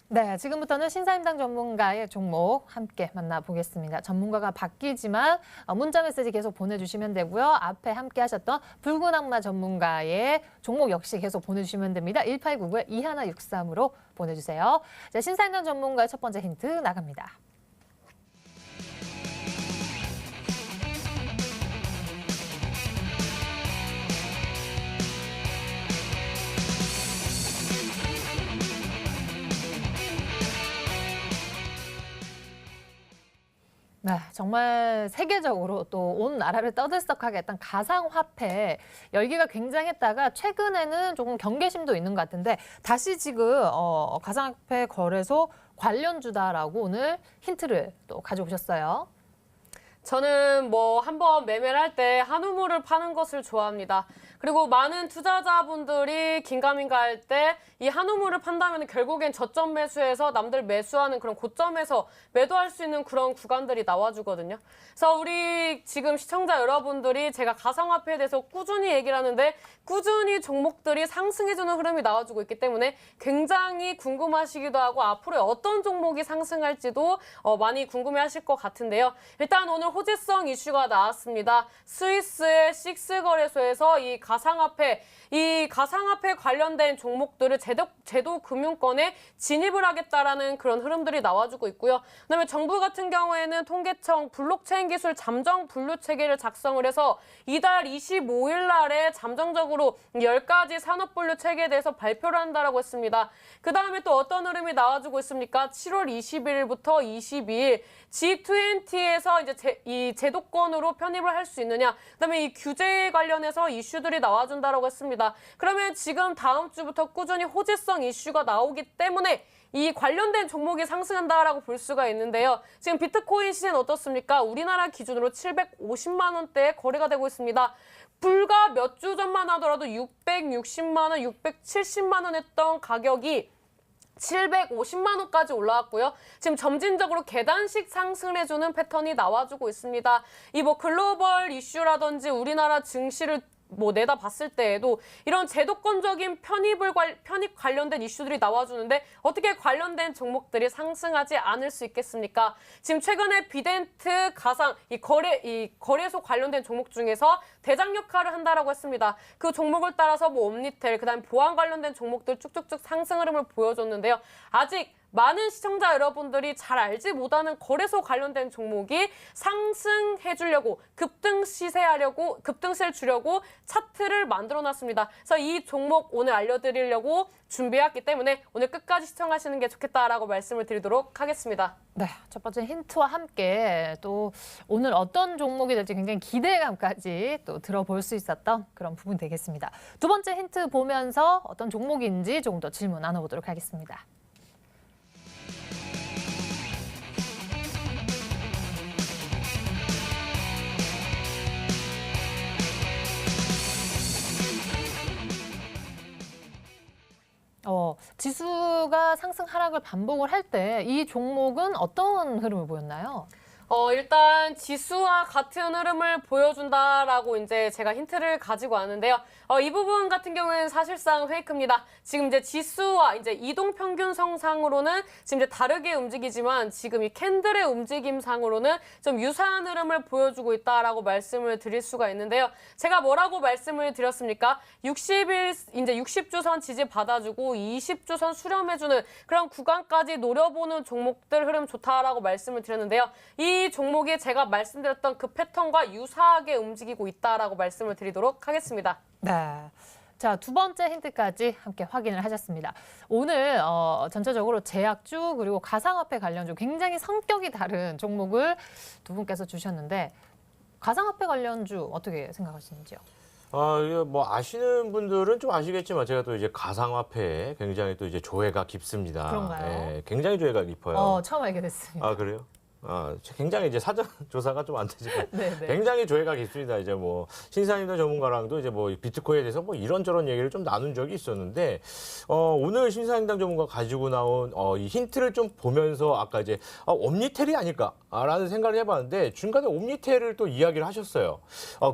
네, 지금부터는 신사임당 전문가의 종목 함께 만나보겠습니다. 전문가가 바뀌지만 문자 메시지 계속 보내주시면 되고요. 앞에 함께 하셨던 붉은 악마 전문가의 종목 역시 계속 보내주시면 됩니다. 1899-2163으로 보내주세요. 자, 신사임당 전문가의 첫 번째 힌트 나갑니다. 네, 정말 세계적으로 또 온 나라를 떠들썩하게 했던 가상화폐 열기가 굉장했다가 최근에는 조금 경계심도 있는 것 같은데 다시 지금 가상화폐 거래소 관련주다라고 오늘 힌트를 또 가져오셨어요. 저는 한번 매매를 할 때 한우물을 파는 것을 좋아합니다. 그리고 많은 투자자분들이 긴가민가 할 때 이 한우물을 판다면 결국엔 저점 매수해서 남들 매수하는 그런 고점에서 매도할 수 있는 그런 구간들이 나와주거든요. 그래서 우리 지금 시청자 여러분들이 제가 가상화폐에 대해서 꾸준히 얘기를 하는데 꾸준히 종목들이 상승해주는 흐름이 나와주고 있기 때문에 굉장히 궁금하시기도 하고 앞으로 어떤 종목이 상승할지도 많이 궁금해하실 것 같은데요. 일단 오늘 호재성 이슈가 나왔습니다. 스위스의 식스 거래소에서 이 가상화폐 관련된 종목들을 제도 금융권에 진입을 하겠다라는 그런 흐름들이 나와주고 있고요. 그다음에 정부 같은 경우에는 통계청 블록체인 기술 잠정 분류 체계를 작성을 해서 이달 25일 날에 잠정적으로 10가지 산업 분류 체계에 대해서 발표를 한다라고 했습니다. 그다음에 또 어떤 흐름이 나와주고 있습니까? 7월 21일부터 22일 G20에서 이제 이 제도권으로 편입을 할 수 있느냐, 그다음에 이 규제 관련해서 이슈들이 나와준다라고 했습니다. 그러면 지금 다음 주부터 꾸준히 호재성 이슈가 나오기 때문에 이 관련된 종목이 상승한다라고 볼 수가 있는데요. 지금 비트코인 시세는 어떻습니까? 우리나라 기준으로 750만 원대에 거래가 되고 있습니다. 불과 몇 주 전만 하더라도 660만 원, 670만 원 했던 가격이 750만 원까지 올라왔고요. 지금 점진적으로 계단식 상승을 해주는 패턴이 나와주고 있습니다. 이 글로벌 이슈라든지 우리나라 증시를 내다봤을 때에도 이런 제도권적인 편입 관련된 이슈들이 나와주는데 어떻게 관련된 종목들이 상승하지 않을 수 있겠습니까? 지금 최근에 비덴트 가상 이 거래소 관련된 종목 중에서 대장 역할을 한다라고 했습니다. 그 종목을 따라서 옴니텔, 그다음 보안 관련된 종목들 쭉쭉쭉 상승 흐름을 보여줬는데요. 아직 많은 시청자 여러분들이 잘 알지 못하는 거래소 관련된 종목이 상승해주려고 급등시를 주려고 차트를 만들어놨습니다. 그래서 이 종목 오늘 알려드리려고 준비했기 때문에 오늘 끝까지 시청하시는 게 좋겠다라고 말씀을 드리도록 하겠습니다. 네, 첫 번째 힌트와 함께 또 오늘 어떤 종목이 될지 굉장히 기대감까지 또 들어볼 수 있었던 그런 부분 되겠습니다. 두 번째 힌트 보면서 어떤 종목인지 조금 더 질문 나눠보도록 하겠습니다. 지수가 상승 하락을 반복을 할 때 이 종목은 어떤 흐름을 보였나요? 일단 지수와 같은 흐름을 보여준다라고 이제 제가 힌트를 가지고 왔는데요. 이 부분 같은 경우에는 사실상 페이크입니다. 지금 이제 지수와 이제 이동 평균선상으로는 지금 이제 다르게 움직이지만 지금 이 캔들의 움직임상으로는 좀 유사한 흐름을 보여주고 있다라고 말씀을 드릴 수가 있는데요. 제가 뭐라고 말씀을 드렸습니까? 60주선 지지 받아주고 20주선 수렴해주는 그런 구간까지 노려보는 종목들 흐름 좋다라고 말씀을 드렸는데요. 이 종목이 제가 말씀드렸던 그 패턴과 유사하게 움직이고 있다라고 말씀을 드리도록 하겠습니다. 네. 자, 두 번째 힌트까지 함께 확인을 하셨습니다. 오늘 전체적으로 제약주 그리고 가상화폐 관련주 굉장히 성격이 다른 종목을 두 분께서 주셨는데 가상화폐 관련주 어떻게 생각하시는지요? 이거 뭐 아시는 분들은 좀 아시겠지만 제가 또 이제 가상화폐에 굉장히 또 이제 조예가 깊습니다. 그런가요? 예, 굉장히 조예가 깊어요. 처음 알게 됐습니다. 아, 그래요? 굉장히 이제 사전 조사가 좀 안 되지만 네. 굉장히 조예가 깊습니다. 이제 뭐 신사임당 전문가랑도 이제 뭐 비트코인에 대해서 뭐 이런저런 얘기를 좀 나눈 적이 있었는데 오늘 신사임당 전문가 가지고 나온 이 힌트를 좀 보면서 아까 이제 옴니텔이 아닐까라는 생각을 해봤는데 중간에 옴니텔을 또 이야기를 하셨어요.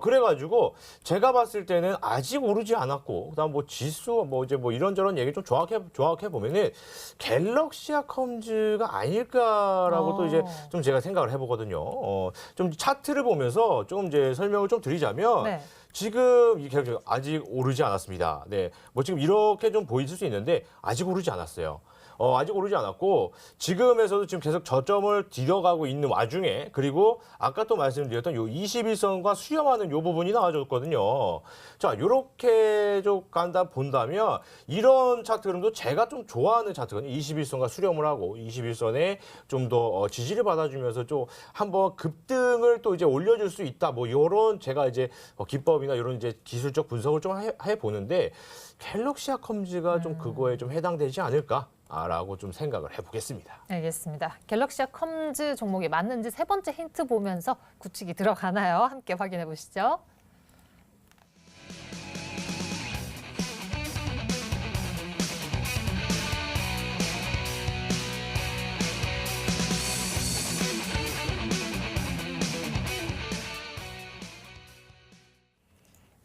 그래가지고 제가 봤을 때는 아직 오르지 않았고 그다음 뭐 지수 뭐 이제 뭐 이런저런 얘기 좀 조합해 보면은 갤럭시아 컴즈가 아닐까라고 또 이제 좀 제가 생각을 해보거든요. 좀 차트를 보면서 조금 이제 설명을 좀 드리자면 네. 지금 이 갤럭시 아직 오르지 않았습니다. 네, 뭐 지금 이렇게 좀 보이실 수 있는데 아직 오르지 않았어요. 아직 오르지 않았고 지금에서도 지금 계속 저점을 뒤려가고 있는 와중에 그리고 아까 또 말씀드렸던 요 21선과 수렴하는 요 부분이 나와줬거든요. 자, 요렇게 좀 간다 본다면 이런 차트 흐름도 제가 좀 좋아하는 차트거든요. 21선과 수렴을 하고 21선에 좀 더 지지를 받아주면서 좀 한번 급등을 또 이제 올려줄 수 있다. 뭐 요런 제가 이제 기법이나 이런 이제 기술적 분석을 좀 해보는데 갤럭시아 컴즈가 좀 그거에 좀 해당되지 않을까? 라고 좀 생각을 해보겠습니다. 알겠습니다. 갤럭시아 컴즈 종목이 맞는지 세 번째 힌트 보면서 구축이 들어가나요? 함께 확인해 보시죠.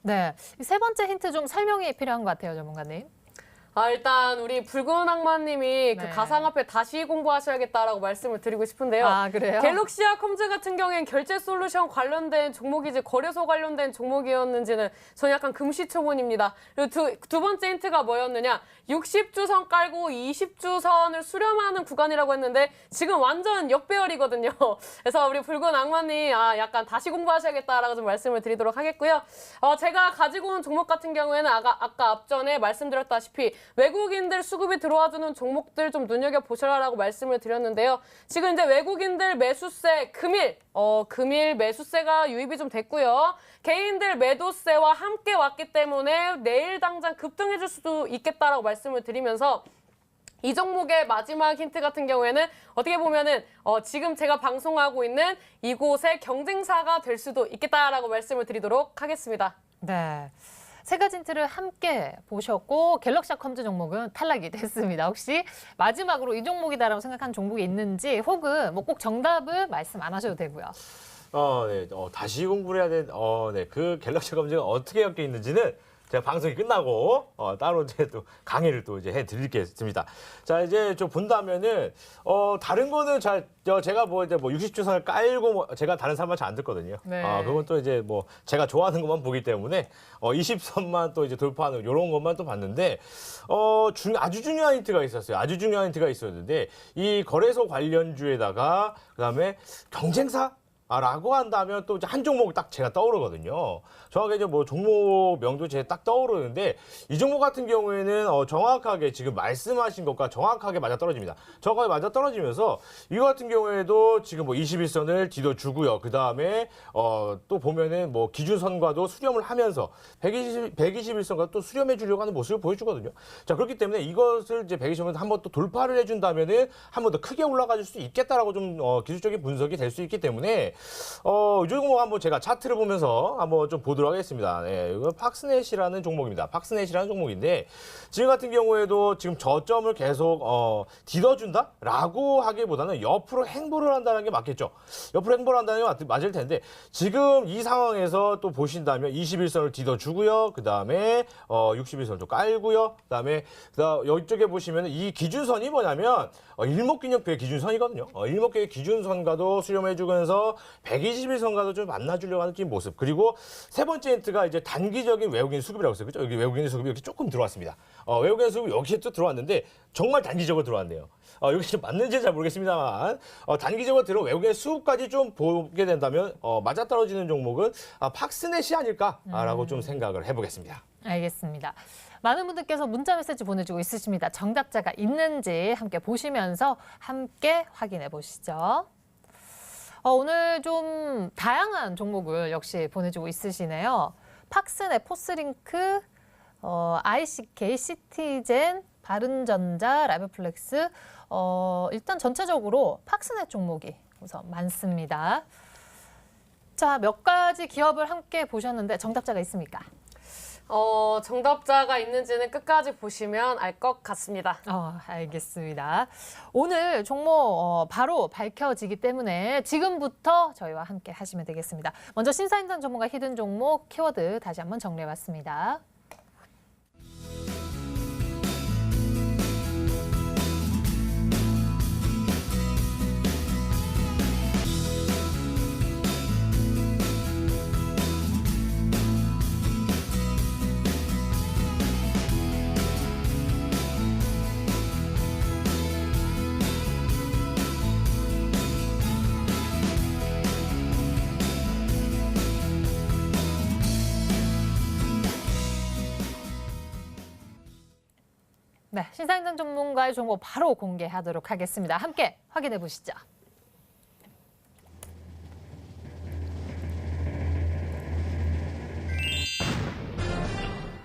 네, 세 번째 힌트 좀 설명이 필요한 것 같아요, 전문가님. 일단 우리 붉은 악마님이 그 네. 가상화폐 다시 공부하셔야겠다라고 말씀을 드리고 싶은데요. 그래요? 갤럭시아 컴즈 같은 경우엔 결제 솔루션 관련된 종목이지 거래소 관련된 종목이었는지는 저는 약간 금시초문입니다. 그리고 두 번째 힌트가 뭐였느냐? 60주선 깔고 20주선을 수렴하는 구간이라고 했는데 지금 완전 역배열이거든요. 그래서 우리 붉은 악마님 약간 다시 공부하셔야겠다라고 좀 말씀을 드리도록 하겠고요. 제가 가지고 온 종목 같은 경우에는 아까 앞전에 말씀드렸다시피 외국인들 수급이 들어와주는 종목들 좀 눈여겨보시라라고 말씀을 드렸는데요. 지금 이제 외국인들 매수세 금일 매수세가 유입이 좀 됐고요. 개인들 매도세와 함께 왔기 때문에 내일 당장 급등해줄 수도 있겠다라고 말씀을 드리면서 이 종목의 마지막 힌트 같은 경우에는 어떻게 보면은 지금 제가 방송하고 있는 이곳의 경쟁사가 될 수도 있겠다라고 말씀을 드리도록 하겠습니다. 네. 세 가지 힌트를 함께 보셨고 갤럭시아 컴즈 종목은 탈락이 됐습니다. 혹시 마지막으로 이 종목이다라고 생각하는 종목이 있는지 혹은 뭐 꼭 정답을 말씀 안 하셔도 되고요. 네. 다시 공부를 해야 돼. 네. 그 갤럭시 검증가 어떻게 엮여 있는지는 제가 방송이 끝나고 따로 이제 또 강의를 또 이제 해드리겠습니다. 자, 이제 좀 본다면은 다른 거는 제가 뭐 이제 뭐 60주선을 깔고 뭐 제가 다른 사람 말 잘 안 듣거든요. 네. 그건 또 이제 뭐 제가 좋아하는 것만 보기 때문에 20선만 또 이제 돌파하는 이런 것만 또 봤는데 아주 중요한 힌트가 있었어요. 아주 중요한 힌트가 있었는데 이 거래소 관련주에다가 그다음에 경쟁사 라고 한다면 또 한 종목 딱 제가 떠오르거든요. 정확하게 이제 뭐 종목명도 제가 딱 떠오르는데 이 종목 같은 경우에는 정확하게 지금 말씀하신 것과 정확하게 맞아떨어집니다. 정확하게 맞아떨어지면서 이거 같은 경우에도 지금 뭐 21선을 뒤져주고요. 그 다음에 또 보면은 뭐 기준선과도 수렴을 하면서 121선과 또 수렴해 주려고 하는 모습을 보여주거든요. 자, 그렇기 때문에 이것을 이제 120선 한번 또 돌파를 해준다면은 한 번 더 크게 올라가줄 수 있겠다라고 좀 기술적인 분석이 될 수 있기 때문에 이 종목 한번 제가 차트를 보면서 한번 좀 보도록 하겠습니다. 네, 이거 팍스넷이라는 종목입니다. 팍스넷이라는 종목인데 지금 같은 경우에도 지금 저점을 계속 뒤져준다라고 하기보다는 옆으로 행보를 한다는 게 맞겠죠. 옆으로 행보를 한다는 게 맞을 텐데 지금 이 상황에서 또 보신다면 21선을 뒤져주고요. 그 다음에 61선 좀 깔고요. 그 다음에 이쪽에 보시면 이 기준선이 뭐냐면 일목균형표의 기준선이거든요. 일목균형의 기준선과도 수렴해주면서 121선과도 좀 만나주려고 하는 모습. 그리고 세 번째 힌트가 이제 단기적인 외국인 수급이라고 했어요. 그렇죠? 여기 외국인 수급이 이렇게 조금 들어왔습니다. 외국인 수급이 여기 또 들어왔는데 정말 단기적으로 들어왔네요. 여기 좀 맞는지 잘 모르겠습니다만 단기적으로 들어온 외국인 수급까지 좀 보게 된다면 맞아떨어지는 종목은 팍스넷이 아닐까라고 좀 생각을 해보겠습니다. 알겠습니다. 많은 분들께서 문자 메시지 보내주고 있으십니다. 정답자가 있는지 함께 보시면서 함께 확인해 보시죠. 오늘 좀 다양한 종목을 역시 보내주고 있으시네요. 팍스넷, 포스링크, ICK, 시티젠, 바른전자, 라이브플렉스. 일단 전체적으로 팍스넷 종목이 우선 많습니다. 자, 몇 가지 기업을 함께 보셨는데 정답자가 있습니까? 정답자가 있는지는 끝까지 보시면 알 것 같습니다. 알겠습니다. 오늘 종목 바로 밝혀지기 때문에 지금부터 저희와 함께 하시면 되겠습니다. 먼저 신사임당 전문가 히든 종목 키워드 다시 한번 정리해봤습니다. 네, 신사임당 전문가의 종목 바로 공개하도록 하겠습니다. 함께 확인해 보시죠.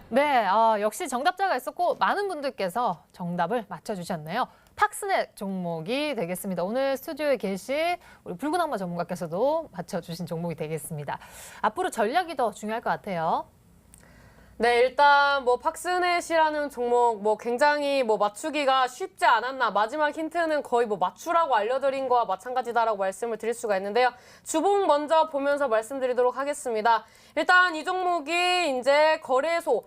네, 역시 정답자가 있었고 많은 분들께서 정답을 맞춰주셨네요. 팍스넷 종목이 되겠습니다. 오늘 스튜디오에 계신 우리 붉은 악마 전문가께서도 맞춰주신 종목이 되겠습니다. 앞으로 전략이 더 중요할 것 같아요. 네, 일단 뭐 팍스넷이라는 종목 뭐 굉장히 뭐 맞추기가 쉽지 않았나. 마지막 힌트는 거의 뭐 맞추라고 알려드린 거와 마찬가지다라고 말씀을 드릴 수가 있는데요. 주봉 먼저 보면서 말씀드리도록 하겠습니다. 일단 이 종목이 이제 거래소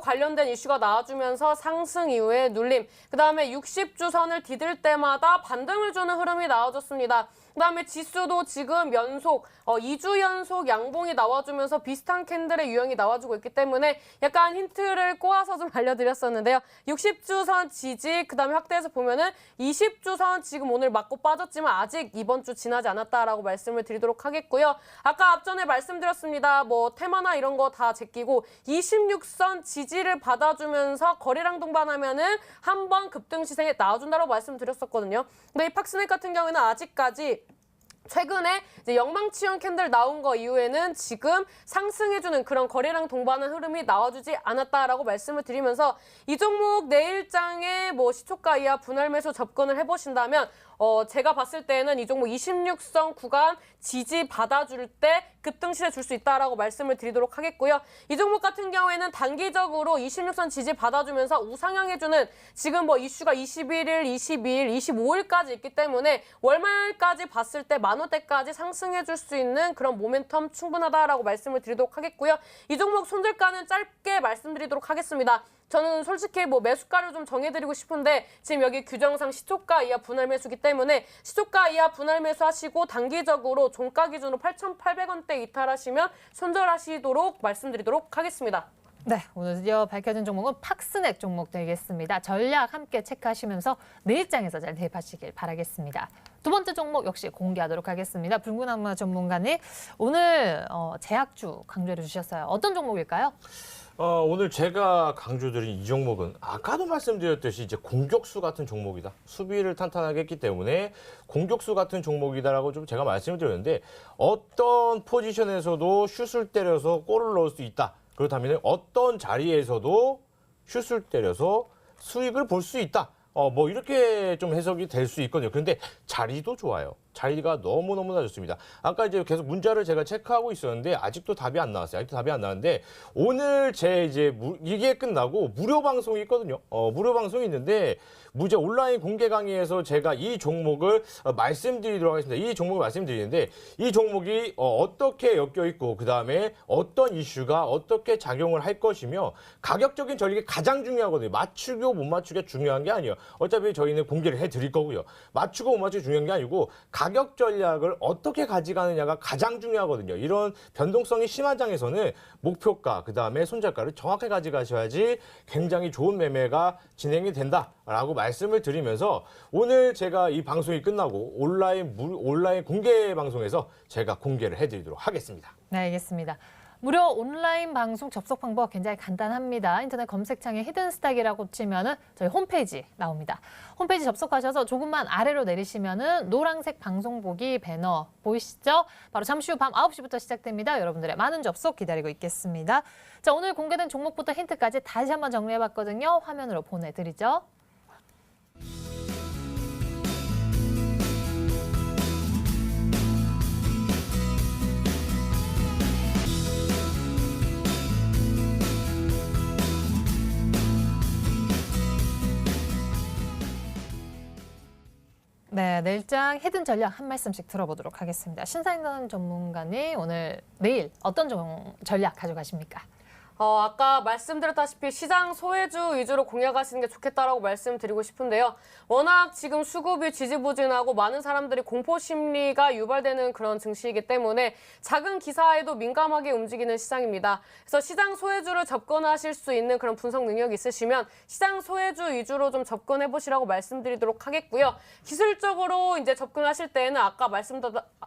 관련된 이슈가 나와주면서 상승 이후에 눌림, 그다음에 60주선을 디딜 때마다 반등을 주는 흐름이 나와줬습니다. 그다음에 지수도 지금 연속 2주 연속 양봉이 나와주면서 비슷한 캔들의 유형이 나와주고 있기 때문에 약간 힌트를 꼬아서 좀 알려드렸었는데요. 60주선 지지, 그다음에 확대해서 보면은 20주선 지금 오늘 맞고 빠졌지만 아직 이번 주 지나지 않았다라고 말씀을 드리도록 하겠고요. 아까 앞전에 말씀드렸습니다. 뭐 테마나 이런 거 다 제끼고 26선 지지를 받아주면서 거래량 동반하면은 한번 급등 시세에 나와준다고 말씀드렸었거든요. 근데 이 팍스넷 같은 경우에는 아직까지 최근에 이제 영망치형 캔들 나온 거 이후에는 지금 상승해주는 그런 거래량 동반한 흐름이 나와주지 않았다라고 말씀을 드리면서 이 종목 내일장에 뭐 시초가 이하 분할 매수 접근을 해보신다면 제가 봤을 때는 이 종목 26선 구간 지지 받아줄 때 급등시세 줄 수 있다라고 말씀을 드리도록 하겠고요. 이 종목 같은 경우에는 단기적으로 26선 지지 받아주면서 우상향해주는 지금 뭐 이슈가 21일, 22일, 25일까지 있기 때문에 월말까지 봤을 때 10,000원대까지 상승해줄 수 있는 그런 모멘텀 충분하다라고 말씀을 드리도록 하겠고요. 이 종목 손절가는 짧게 말씀드리도록 하겠습니다. 저는 솔직히 뭐 매수가를 좀 정해드리고 싶은데 지금 여기 규정상 시초가 이하 분할 매수기 때문에 시초가 이하 분할 매수하시고 단기적으로 종가 기준으로 8,800원대 이탈하시면 손절하시도록 말씀드리도록 하겠습니다. 네, 오늘 드디어 밝혀진 종목은 팍스넥 종목 되겠습니다. 전략 함께 체크하시면서 내일장에서 잘 대입하시길 바라겠습니다. 두 번째 종목 역시 공개하도록 하겠습니다. 붉은 악마 전문가님, 오늘 제약주 강조해 주셨어요. 어떤 종목일까요? 오늘 제가 강조드린 이 종목은 아까도 말씀드렸듯이 이제 공격수 같은 종목이다. 수비를 탄탄하게 했기 때문에 공격수 같은 종목이다라고 좀 제가 말씀을 드렸는데 어떤 포지션에서도 슛을 때려서 골을 넣을 수 있다. 그렇다면 어떤 자리에서도 슛을 때려서 수익을 볼 수 있다. 뭐 이렇게 좀 해석이 될 수 있거든요. 그런데 자리도 좋아요. 자리가 너무너무나 좋습니다. 아까 이제 계속 문자를 제가 체크하고 있었는데 아직도 답이 안 나왔어요. 아직도 답이 안 나왔는데 오늘 이게 끝나고 무료 방송이 있거든요. 무료 방송이 있는데 무제 온라인 공개 강의에서 제가 이 종목을 말씀드리도록 하겠습니다. 이 종목을 말씀드리는데 이 종목이 어떻게 엮여 있고 그다음에 어떤 이슈가 어떻게 작용을 할 것이며 가격적인 전략이 가장 중요하거든요. 맞추고 못 맞추기가 중요한 게 아니에요. 어차피 저희는 공개를 해드릴 거고요. 맞추고 못 맞추기 중요한 게 아니고 가격 전략을 어떻게 가져가느냐가 가장 중요하거든요. 이런 변동성이 심한 장에서는 목표가, 그다음에 손절가를 정확하게 가져가셔야지 굉장히 좋은 매매가 진행이 된다라고 말씀을 드리면서 오늘 제가 이 방송이 끝나고 온라인 공개 방송에서 제가 공개를 해드리도록 하겠습니다. 네, 알겠습니다. 무료 온라인 방송 접속 방법 굉장히 간단합니다. 인터넷 검색창에 히든스탁이라고 치면은 저희 홈페이지 나옵니다. 홈페이지 접속하셔서 조금만 아래로 내리시면은 노란색 방송 보기 배너 보이시죠? 바로 잠시 후 밤 9시부터 시작됩니다. 여러분들의 많은 접속 기다리고 있겠습니다. 자, 오늘 공개된 종목부터 힌트까지 다시 한번 정리해봤거든요. 화면으로 보내드리죠. 네, 내일장 히든 전략 한 말씀씩 들어보도록 하겠습니다. 신사임당 전문가님, 내일 어떤 전략 가져가십니까? 아까 말씀드렸다시피 시장 소외주 위주로 공략하시는 게 좋겠다라고 말씀드리고 싶은데요. 워낙 지금 수급이 지지부진하고 많은 사람들이 공포 심리가 유발되는 그런 증시이기 때문에 작은 기사에도 민감하게 움직이는 시장입니다. 그래서 시장 소외주를 접근하실 수 있는 그런 분석 능력이 있으시면 시장 소외주 위주로 좀 접근해 보시라고 말씀드리도록 하겠고요. 기술적으로 이제 접근하실 때에는 아까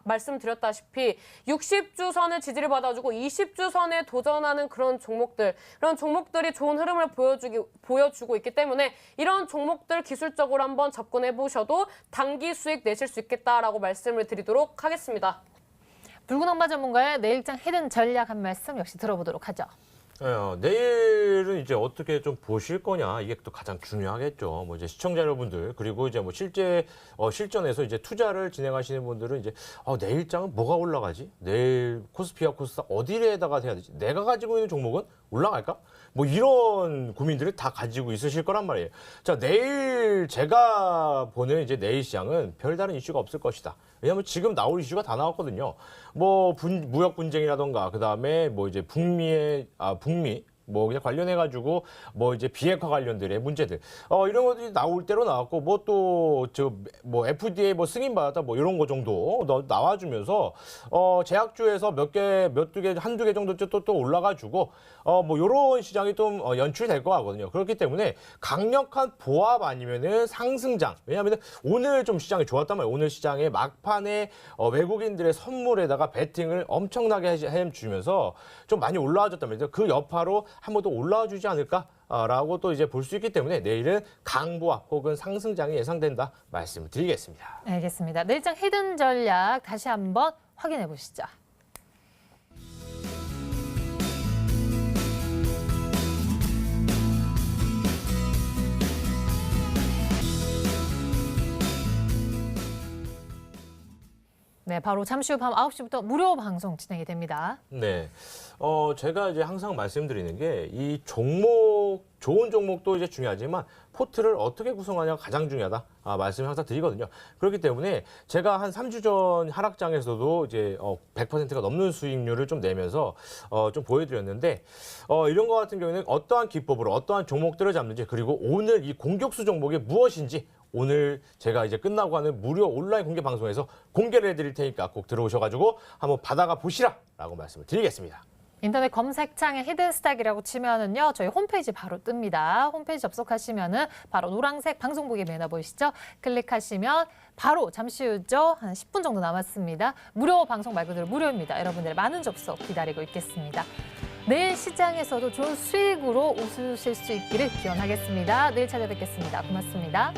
말씀드렸다시피 60주선을 지지를 받아주고 20주선에 도전하는 그런 종목들이 좋은 흐름을 보여주고 있기 때문에 이런 종목들 기술적으로 한번 접근해 보셔도 단기 수익 내실 수 있겠다라고 말씀을 드리도록 하겠습니다. 붉은 악마 전문가의 내일장 히든 전략 한 말씀 역시 들어보도록 하죠. 내일은 이제 어떻게 좀 보실 거냐 이게 또 가장 중요하겠죠. 뭐 이제 시청자 여러분들 그리고 이제 뭐 실제 실전에서 이제 투자를 진행하시는 분들은 이제 내일장은 뭐가 올라가지? 내일 코스피와 코스닥 어디에다가 해야 되지? 내가 가지고 있는 종목은 올라갈까? 뭐 이런 고민들을 다 가지고 있으실 거란 말이에요. 자, 내일 제가 보는 이제 내일 시장은 별다른 이슈가 없을 것이다. 왜냐하면 지금 나올 이슈가 다 나왔거든요. 뭐 무역 분쟁이라던가 그다음에 뭐 이제 북미 뭐 그냥 관련해가지고 뭐 이제 비핵화 관련들의 문제들 이런 것들이 나올 대로 나왔고 뭐 또 뭐 FDA 뭐 승인 받았다 뭐 이런 거 정도 나와주면서 제약주에서 한두 개 정도 또 올라가지고 뭐 이런 시장이 좀 연출될 것 같거든요. 그렇기 때문에 강력한 보합 아니면은 상승장. 왜냐하면 오늘 좀 시장이 좋았단 말이에요. 오늘 시장에 막판에 외국인들의 선물에다가 베팅을 엄청나게 해주면서 좀 많이 올라와줬단 말이죠. 그 여파로 한 번 더 올라와 주지 않을까라고 또 이제 볼 수 있기 때문에 내일은 강보합 혹은 상승장이 예상된다 말씀을 드리겠습니다. 알겠습니다. 내일장 히든 전략 다시 한번 확인해 보시죠. 네, 바로 잠시 후 밤 9시부터 무료 방송 진행이 됩니다. 네. 제가 이제 항상 말씀드리는 게 이 종목, 좋은 종목도 이제 중요하지만 포트를 어떻게 구성하냐가 가장 중요하다. 말씀을 항상 드리거든요. 그렇기 때문에 제가 한 3주 전 하락장에서도 이제 100%가 넘는 수익률을 좀 내면서 좀 보여드렸는데 이런 거 같은 경우에는 어떠한 기법으로 어떠한 종목들을 잡는지 그리고 오늘 이 공격수 종목이 무엇인지 오늘 제가 이제 끝나고 하는 무료 온라인 공개 방송에서 공개를 해드릴 테니까 꼭 들어오셔가지고 한번 받아가 보시라라고 말씀을 드리겠습니다. 인터넷 검색창에 히든스탁이라고 치면은요, 저희 홈페이지 바로 뜹니다. 홈페이지 접속하시면은 바로 노란색 방송국에 매너 보이시죠? 클릭하시면 바로 잠시 후죠. 한 10분 정도 남았습니다. 무료 방송 말 그대로 무료입니다. 여러분들의 많은 접속 기다리고 있겠습니다. 내일 시장에서도 좋은 수익으로 웃으실 수 있기를 기원하겠습니다. 내일 찾아뵙겠습니다. 고맙습니다.